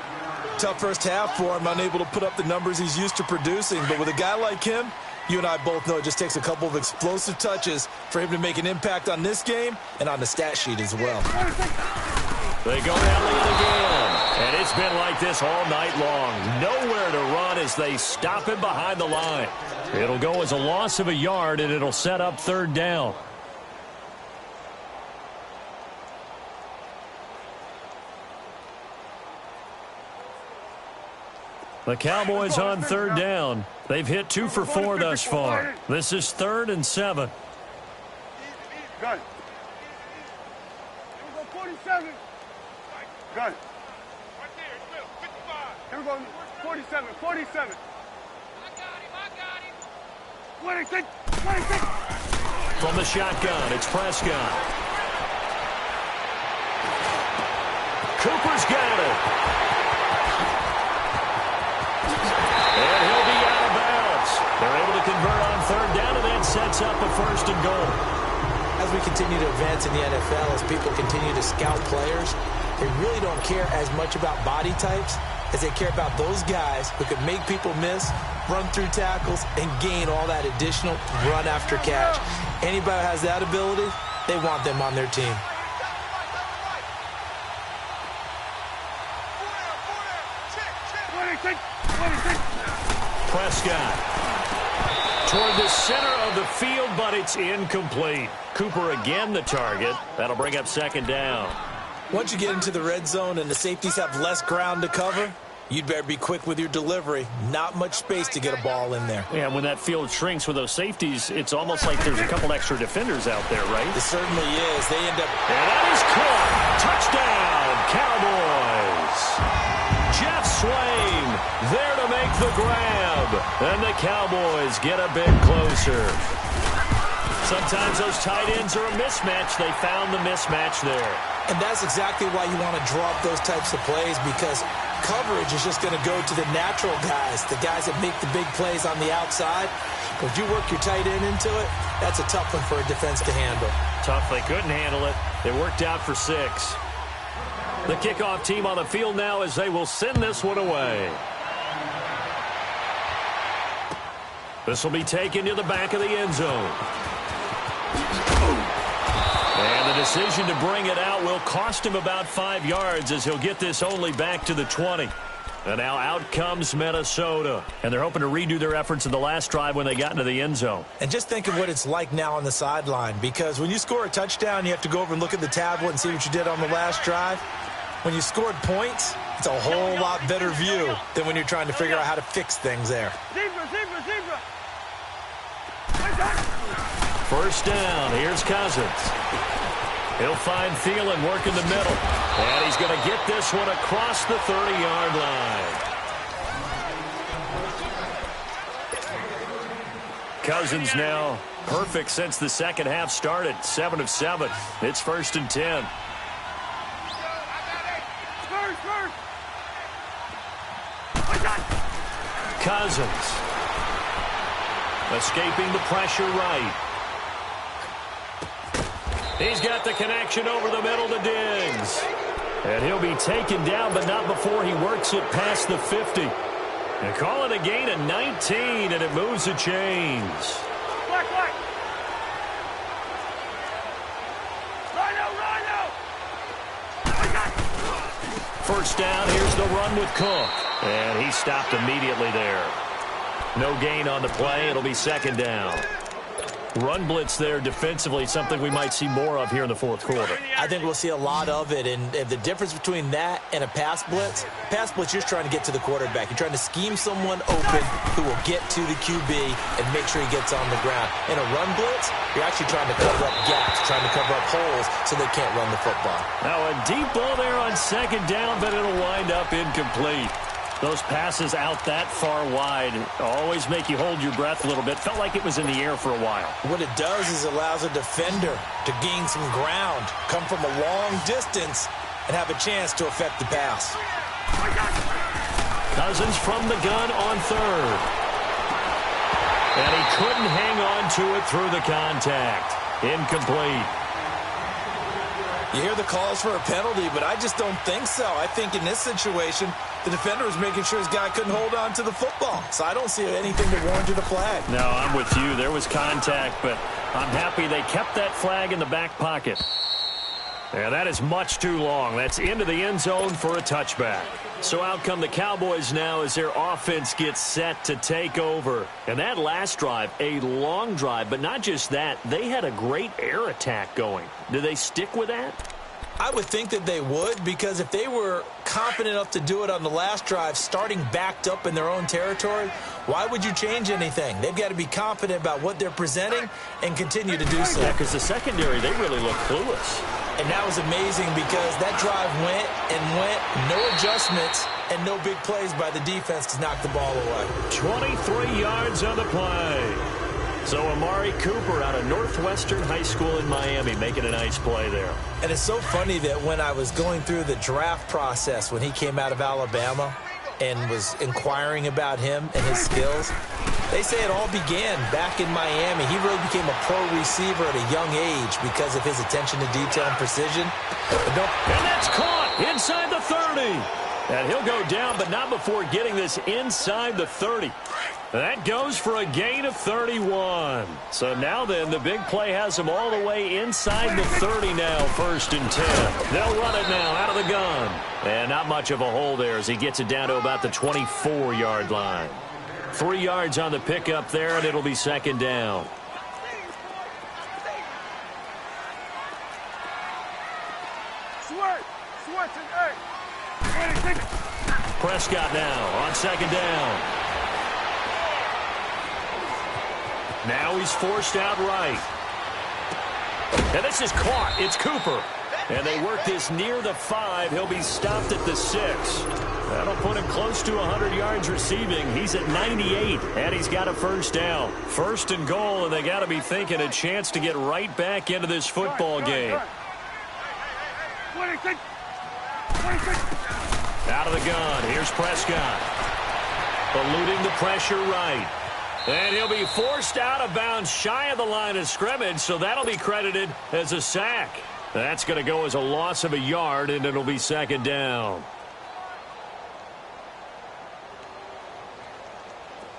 Tough first half for him, unable to put up the numbers he's used to producing. But with a guy like him, you and I both know it just takes a couple of explosive touches for him to make an impact on this game and on the stat sheet as well. They go Elliott again. And it's been like this all night long. Nowhere to run as they stop him behind the line. It'll go as a loss of a yard, and it'll set up third down. The Cowboys on third down. They've hit 2 for 4 thus far. This is 3rd and 7. Gun. Here we go, 47. Gun. Right there, 55. Here we go, 47, 47. I got him. 26, 26. From the shotgun, it's Prescott. Cooper's got it. And he'll be out of bounds. They're able to convert on third down, and that sets up a 1st and goal. As we continue to advance in the NFL, as people continue to scout players, they really don't care as much about body types as they care about those guys who can make people miss, run through tackles, and gain all that additional run after catch. Anybody who has that ability, they want them on their team. Prescott toward the center of the field, but it's incomplete. Cooper again the target. That'll bring up second down. Once you get into the red zone and the safeties have less ground to cover, you'd better be quick with your delivery. Not much space to get a ball in there. Yeah, when that field shrinks with those safeties, it's almost like there's a couple extra defenders out there, right? It certainly is. They end up... And that is caught. Touchdown, Cowboys. Jeff Swain there to make the grab. And the Cowboys get a bit closer. Sometimes those tight ends are a mismatch. They found the mismatch there. And that's exactly why you want to draw up those types of plays, because coverage is just going to go to the natural guys, the guys that make the big plays on the outside. But if you work your tight end into it, that's a tough one for a defense to handle. Tough. They couldn't handle it. They worked out for 6. The kickoff team on the field now as they will send this one away. This will be taken to the back of the end zone. And the decision to bring it out will cost him about 5 yards as he'll get this only back to the 20. And now out comes Minnesota. And they're hoping to redo their efforts in the last drive when they got into the end zone. And just think of what it's like now on the sideline, because when you score a touchdown, you have to go over and look at the tablet and see what you did on the last drive. When you scored points, it's a whole lot better view than when you're trying to figure out how to fix things there. Zebra. First down, here's Cousins. He'll find Thielen working the middle. And he's going to get this one across the 30-yard line. Cousins now perfect since the second half started. 7 of 7. It's 1st and 10. Cousins escaping the pressure right. He's got the connection over the middle to Diggs. And he'll be taken down, but not before he works it past the 50. And call it a gain of 19, and it moves the chains. First down, here's the run with Cook. And he stopped immediately there. No gain on the play. It'll be second down. Run blitz there defensively, something we might see more of here in the fourth quarter. I think we'll see a lot of it, and the difference between that and a pass blitz, you're trying to get to the quarterback. You're trying to scheme someone open who will get to the QB and make sure he gets on the ground. In a run blitz, you're actually trying to cover up gaps, trying to cover up holes so they can't run the football. Now a deep ball there on second down, but it'll wind up incomplete. Those passes out that far wide always make you hold your breath a little bit. Felt like it was in the air for a while. What it does is allows a defender to gain some ground, come from a long distance, and have a chance to affect the pass. Cousins from the gun on third. And he couldn't hang on to it through the contact. Incomplete. You hear the calls for a penalty, but I just don't think so. I think in this situation, the defender was making sure his guy couldn't hold on to the football. So I don't see anything that warranted a flag. No, I'm with you. There was contact, but I'm happy they kept that flag in the back pocket. Yeah, that is much too long. That's into the end zone for a touchback. So out come the Cowboys now as their offense gets set to take over. And that last drive, a long drive, but not just that. They had a great air attack going. Do they stick with that? I would think that they would, because if they were confident enough to do it on the last drive, starting backed up in their own territory, why would you change anything? They've got to be confident about what they're presenting and continue to do so. Yeah, because the secondary, they really look clueless. And that was amazing because that drive went and went, no adjustments, and no big plays by the defense to knock the ball away. 23 yards on the play. So Amari Cooper out of Northwestern High School in Miami making a nice play there. And it's so funny that when I was going through the draft process when he came out of Alabama and was inquiring about him and his skills, they say it all began back in Miami. He really became a pro receiver at a young age because of his attention to detail and precision. And that's caught inside the 30. And he'll go down, but not before getting this inside the 30. That goes for a gain of 31. So now then, the big play has him all the way inside the 30 now, 1st and 10. They'll run it now out of the gun. And not much of a hole there as he gets it down to about the 24-yard line. 3 yards on the pickup there, and it'll be 2nd down. Prescott now on 2nd down. Now he's forced out right. And this is caught. It's Cooper. And they work this near the 5. He'll be stopped at the 6. That'll put him close to 100 yards receiving. He's at 98, and he's got a 1st down. 1st and goal, and they got to be thinking a chance to get right back into this football game. Out of the gun. Here's Prescott. Eluding the pressure right. And he'll be forced out of bounds shy of the line of scrimmage, so that'll be credited as a sack. That's going to go as a loss of a yard, and it'll be 2nd down.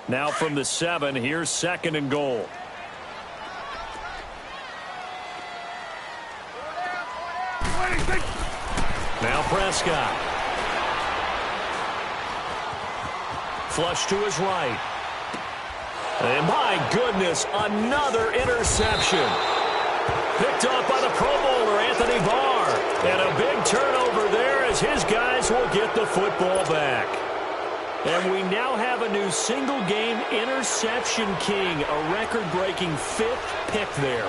Now from the 7, here's 2nd and goal. Now Prescott. Flush to his right. And my goodness, another interception. Picked up by the Pro Bowler, Anthony Barr. And a big turnover there as his guys will get the football back. And we now have a new single-game interception king, a record-breaking 5th pick there.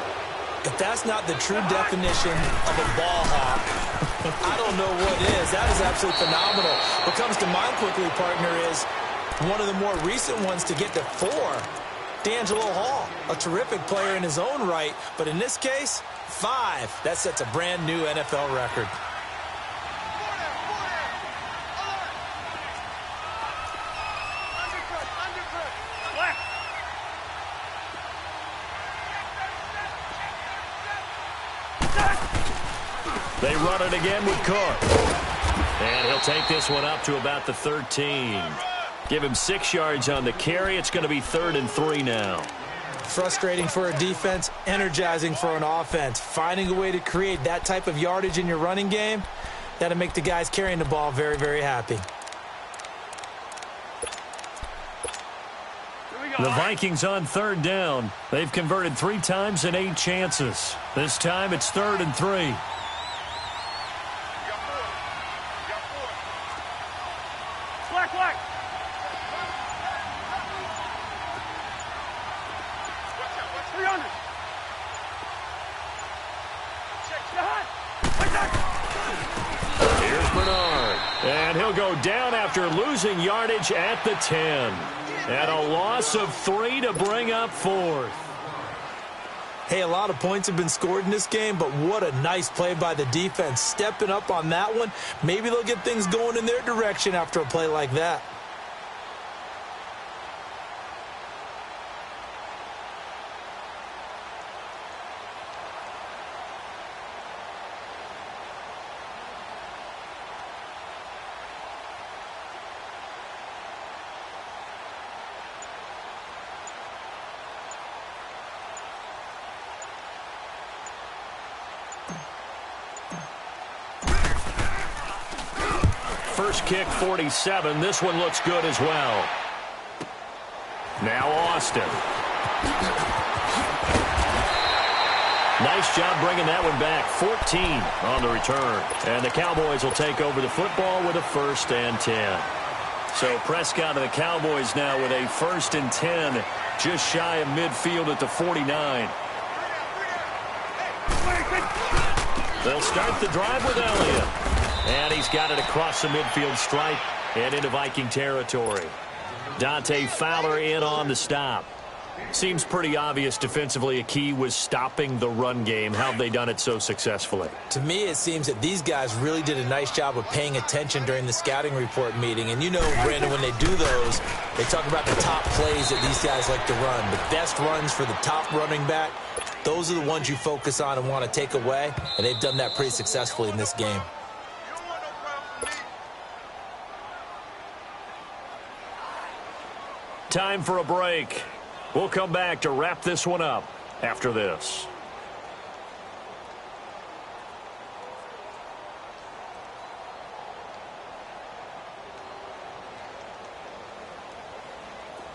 If that's not the true definition of a ball hawk, I don't know what is. That is absolutely phenomenal. What comes to mind quickly, partner, is one of the more recent ones to get to 4. D'Angelo Hall, a terrific player in his own right, but in this case, 5. That sets a brand new NFL record. They run it again with Cook. And he'll take this one up to about the 13. Give him 6 yards on the carry. It's going to be 3rd and 3 now. Frustrating for a defense, energizing for an offense. Finding a way to create that type of yardage in your running game, that'll make the guys carrying the ball very, very happy. The Vikings on 3rd down. They've converted 3 times in 8 chances. This time it's 3rd and 3. go down after losing yardage at the 10. And a loss of 3 to bring up 4th. Hey, a lot of points have been scored in this game, but what a nice play by the defense. Stepping up on that one, maybe they'll get things going in their direction after a play like that. First kick, 47. This one looks good as well. Now Austin. Nice job bringing that one back. 14 on the return. And the Cowboys will take over the football with a 1st and 10. So Prescott and the Cowboys now with a 1st and 10, just shy of midfield at the 49. They'll start the drive with Elliott. And he's got it across the midfield stripe and into Viking territory. Dante Fowler in on the stop. Seems pretty obvious defensively a key was stopping the run game. How have they done it so successfully? To me, it seems that these guys really did a nice job of paying attention during the scouting report meeting. And you know, Brandon, when they do those, they talk about the top plays that these guys like to run. The best runs for the top running back, those are the ones you focus on and want to take away. And they've done that pretty successfully in this game. Time for a break. We'll come back to wrap this one up after this.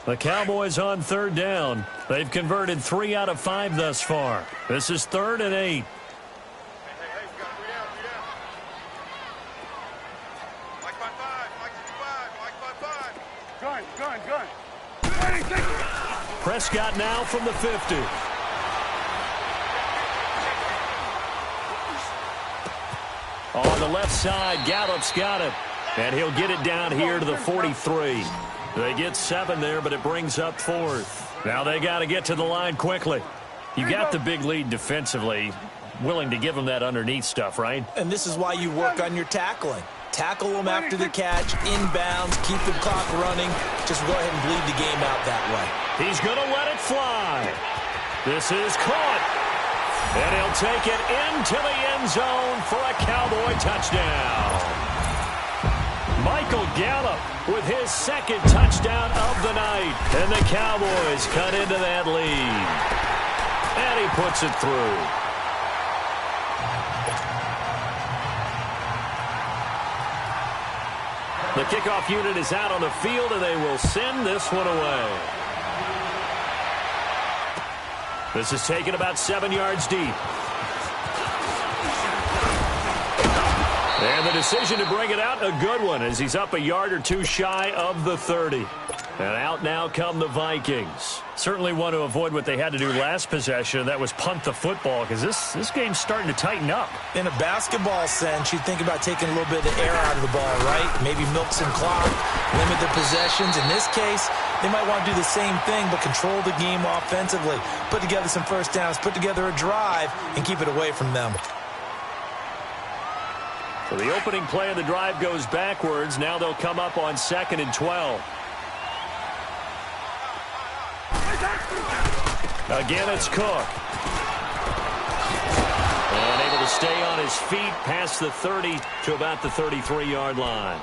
The Cowboys on 3rd down. They've converted 3 out of 5 thus far. This is 3rd and 8. Gun. Prescott now from the 50. On the left side, Gallup's got it. And he'll get it down here to the 43. They get 7 there, but it brings up 4th. Now they got to get to the line quickly. You got the big lead defensively. Willing to give them that underneath stuff, right? And this is why you work on your tackling. Tackle them after the catch, inbounds, keep the clock running. Just go ahead and bleed the game out that way. He's going to let it fly. This is caught. And he'll take it into the end zone for a Cowboy touchdown. Michael Gallup with his 2nd touchdown of the night. And the Cowboys cut into that lead. And he puts it through. The kickoff unit is out on the field, and they will send this one away. This is taken about 7 yards deep. And the decision to bring it out, a good one, as he's up a yard or 2 shy of the 30. And out now come the Vikings. Certainly want to avoid what they had to do last possession. That was punt the football, because this game's starting to tighten up. In a basketball sense, you think about taking a little bit of the air out of the ball, right? Maybe milk some clock, limit the possessions. In this case, they might want to do the same thing, but control the game offensively. Put together some first downs, put together a drive, and keep it away from them. So the opening play of the drive goes backwards. Now they'll come up on 2nd and 12. Again, it's Cook. And able to stay on his feet past the 30 to about the 33-yard line.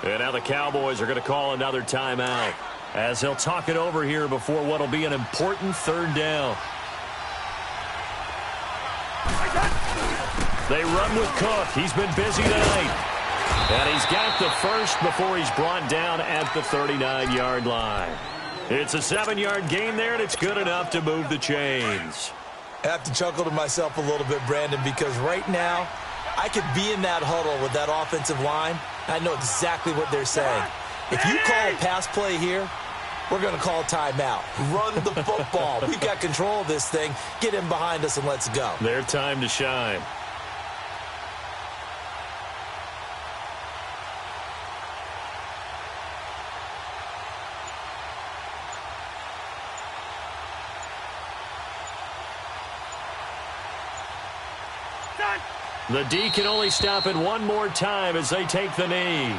And now the Cowboys are going to call another timeout as they'll talk it over here before what will be an important 3rd down. They run with Cook. He's been busy tonight. And he's got the first before he's brought down at the 39-yard line. It's a 7-yard gain there, and it's good enough to move the chains. I have to chuckle to myself a little bit, Brandon, because right now I could be in that huddle with that offensive line. I know exactly what they're saying. If you call a pass play here, we're going to call timeout. Run the football. We've got control of this thing. Get in behind us and let's go. Their time to shine. The D can only stop it one more time as they take the knee.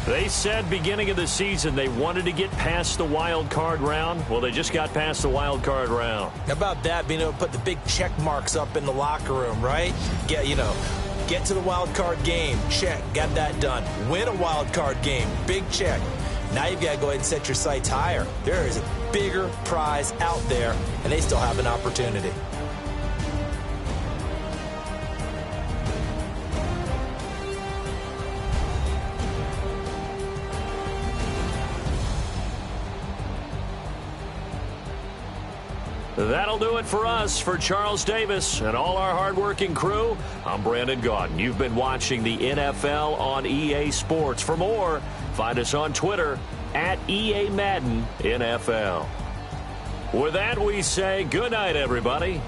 They said beginning of the season they wanted to get past the wild card round. Well, they just got past the wild card round. How about that, being able to put the big check marks up in the locker room, right? Get to the wild card game, check, got that done. Win a wild card game, big check. Now you've got to go ahead and set your sights higher. There is a bigger prize out there, and they still have an opportunity. That'll do it for us. For Charles Davis and all our hardworking crew, I'm Brandon Gaudin. You've been watching the NFL on EA Sports. For more, find us on Twitter at EA Madden NFL. With that, we say good night, everybody.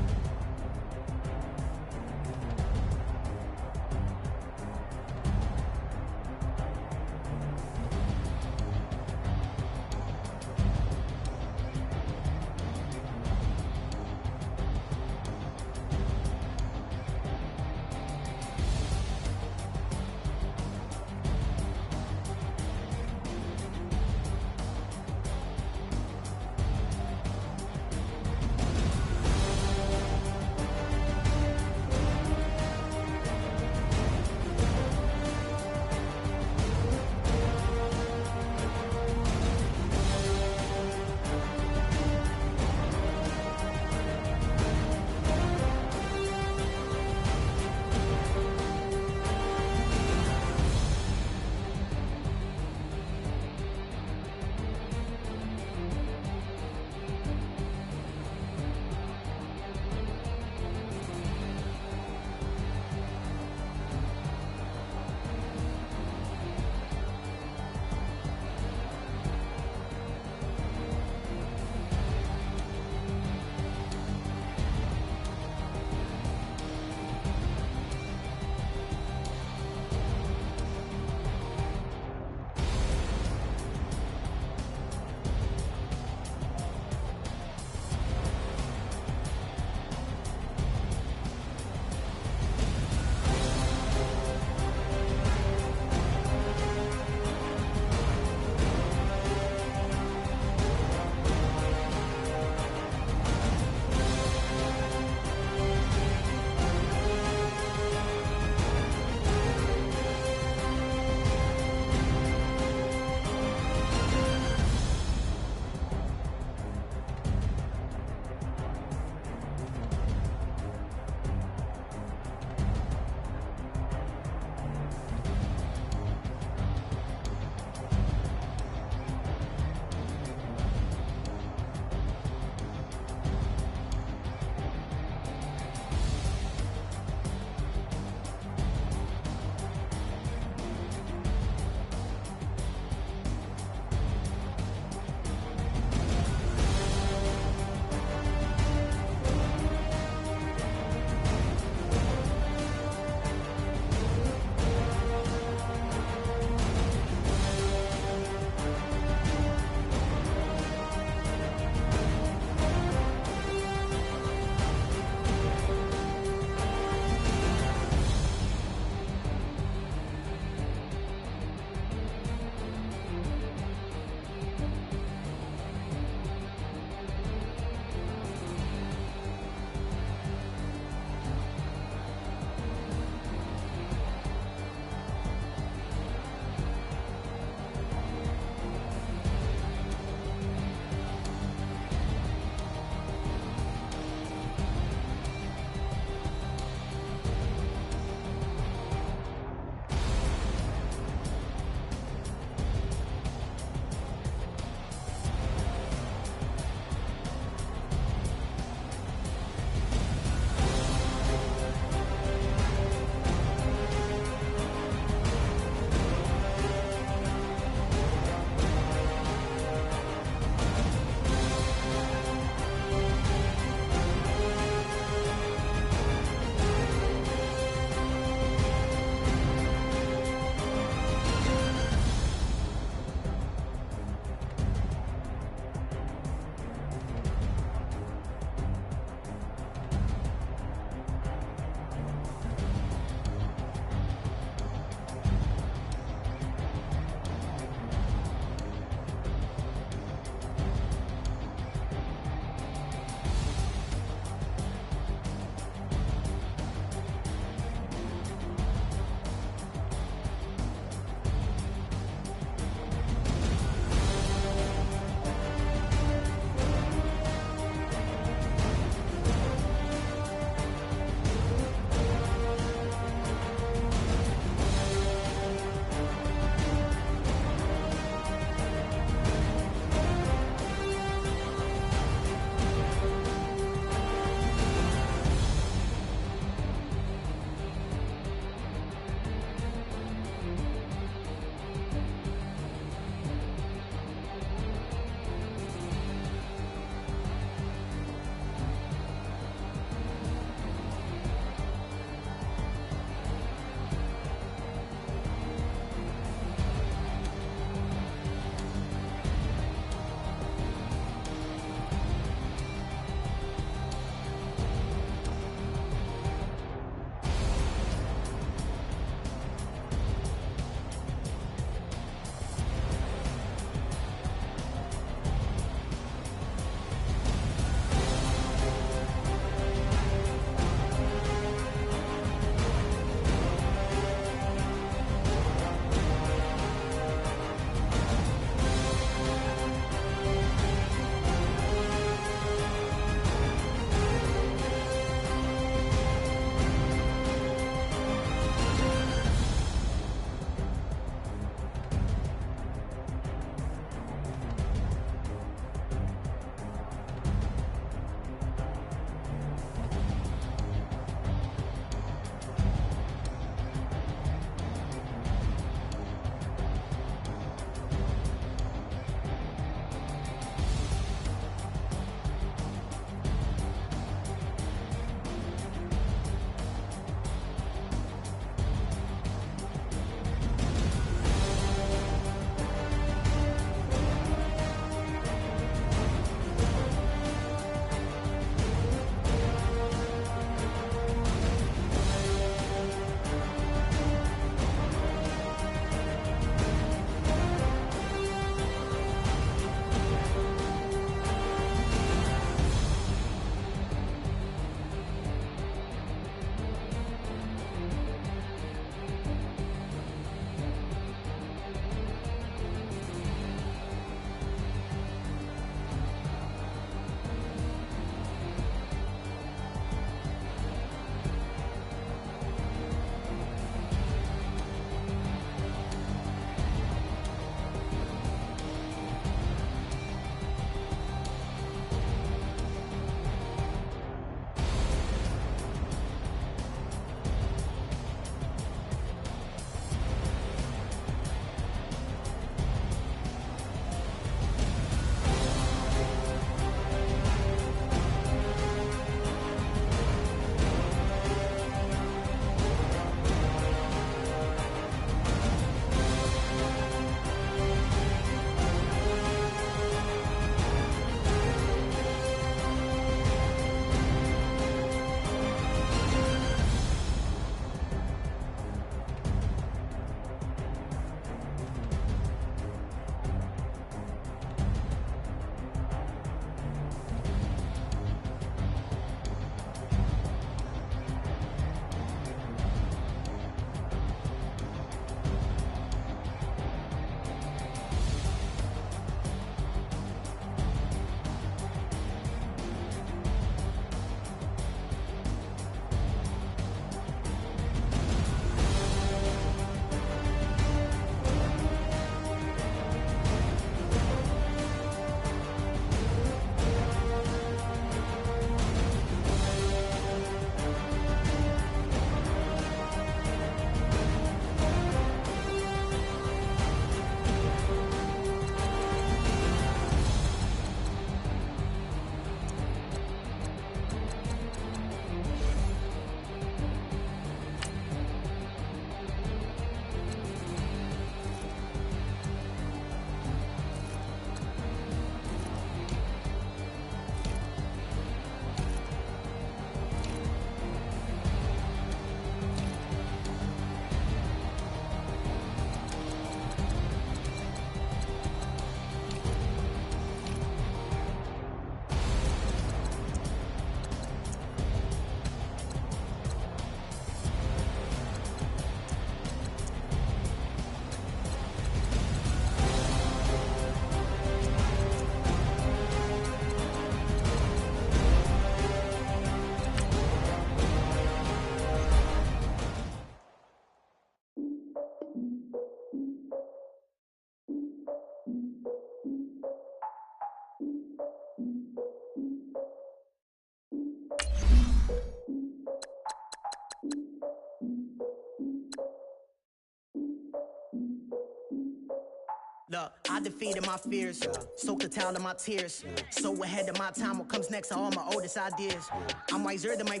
Look, I defeated my fears, soaked a towel in my tears. So ahead of my time, what comes next are all my oldest ideas. I'm wiser than my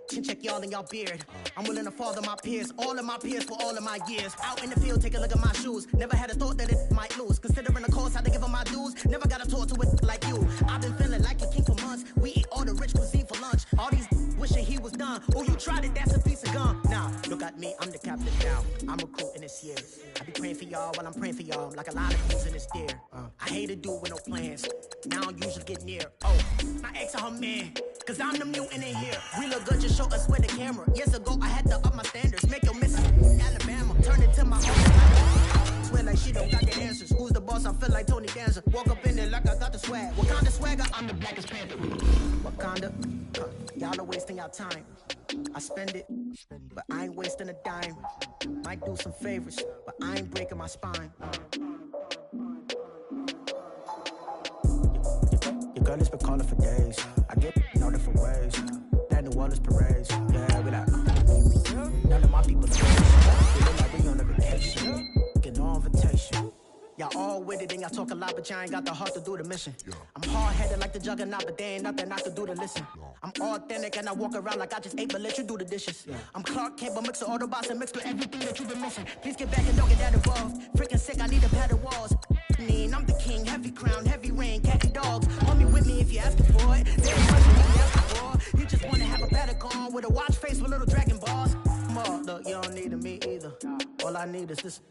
chin check y'all in y'all beard. I'm willing to father my peers, all of my peers for all of my years. Out in the field, take a look at my shoes. Never had a thought that it might lose. Considering the cost, I had to give them my dues. Never got a talk to it like you. I've been feeling like a king for months. We eat all the rich cuisine for lunch. All these wishing he was done. Oh, you tried it, that's a piece of gum. Nah, look at me, I'm the captain now. I'm recruiting this year. I be praying for y'all while I'm praying for y'all. Like a lot of things in this deer. I hate to do with no plans. Now I usually get near. Oh, my ex and her man. Cause I'm the mutant in here. We look good, just show us where the camera. Years ago, I had to up my standards. Make your missus Alabama. Turn it to my own. Swear like she don't got the answers. Who's the boss? I feel like Tony Danza. Walk up in there like I got the swag. What kind of swagger? I'm the blackest panther. Wakanda. Y'all are wasting your time. I spend it, but I ain't wasting a dime. Might do some favors, but I ain't breaking my spine. Your girl has been calling for days. I get in all different ways. That New Orleans parades. Yeah, we like none of my people feeling like we on a vacation. Getting no invitation. Y'all all with it and y'all talk a lot, but y'all ain't got the heart to do the mission. I'm hard-headed like the juggernaut, but there ain't nothing I can do to listen. I'm authentic and I walk around like I just ate, but let you do the dishes. I'm Clark Kent, but mix the Autobots and mix with everything that you've been missing. Please get back and don't get that involved. Freaking sick, I need a pad of walls. I'm the king, heavy crown, heavy rain, cat and dogs. Homie with me if you're asking for it. There ain't much you asking for. You just wanna have a Patagon with a watch face with little dragon balls. Look, you don't need me either. All I need is this.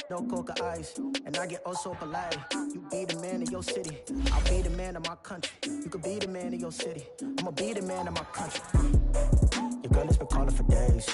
No coca ice, and I get oh so polite. You be the man of your city, I'll be the man of my country. You could be the man of your city, I'ma be the man of my country. Your girl has been calling for days.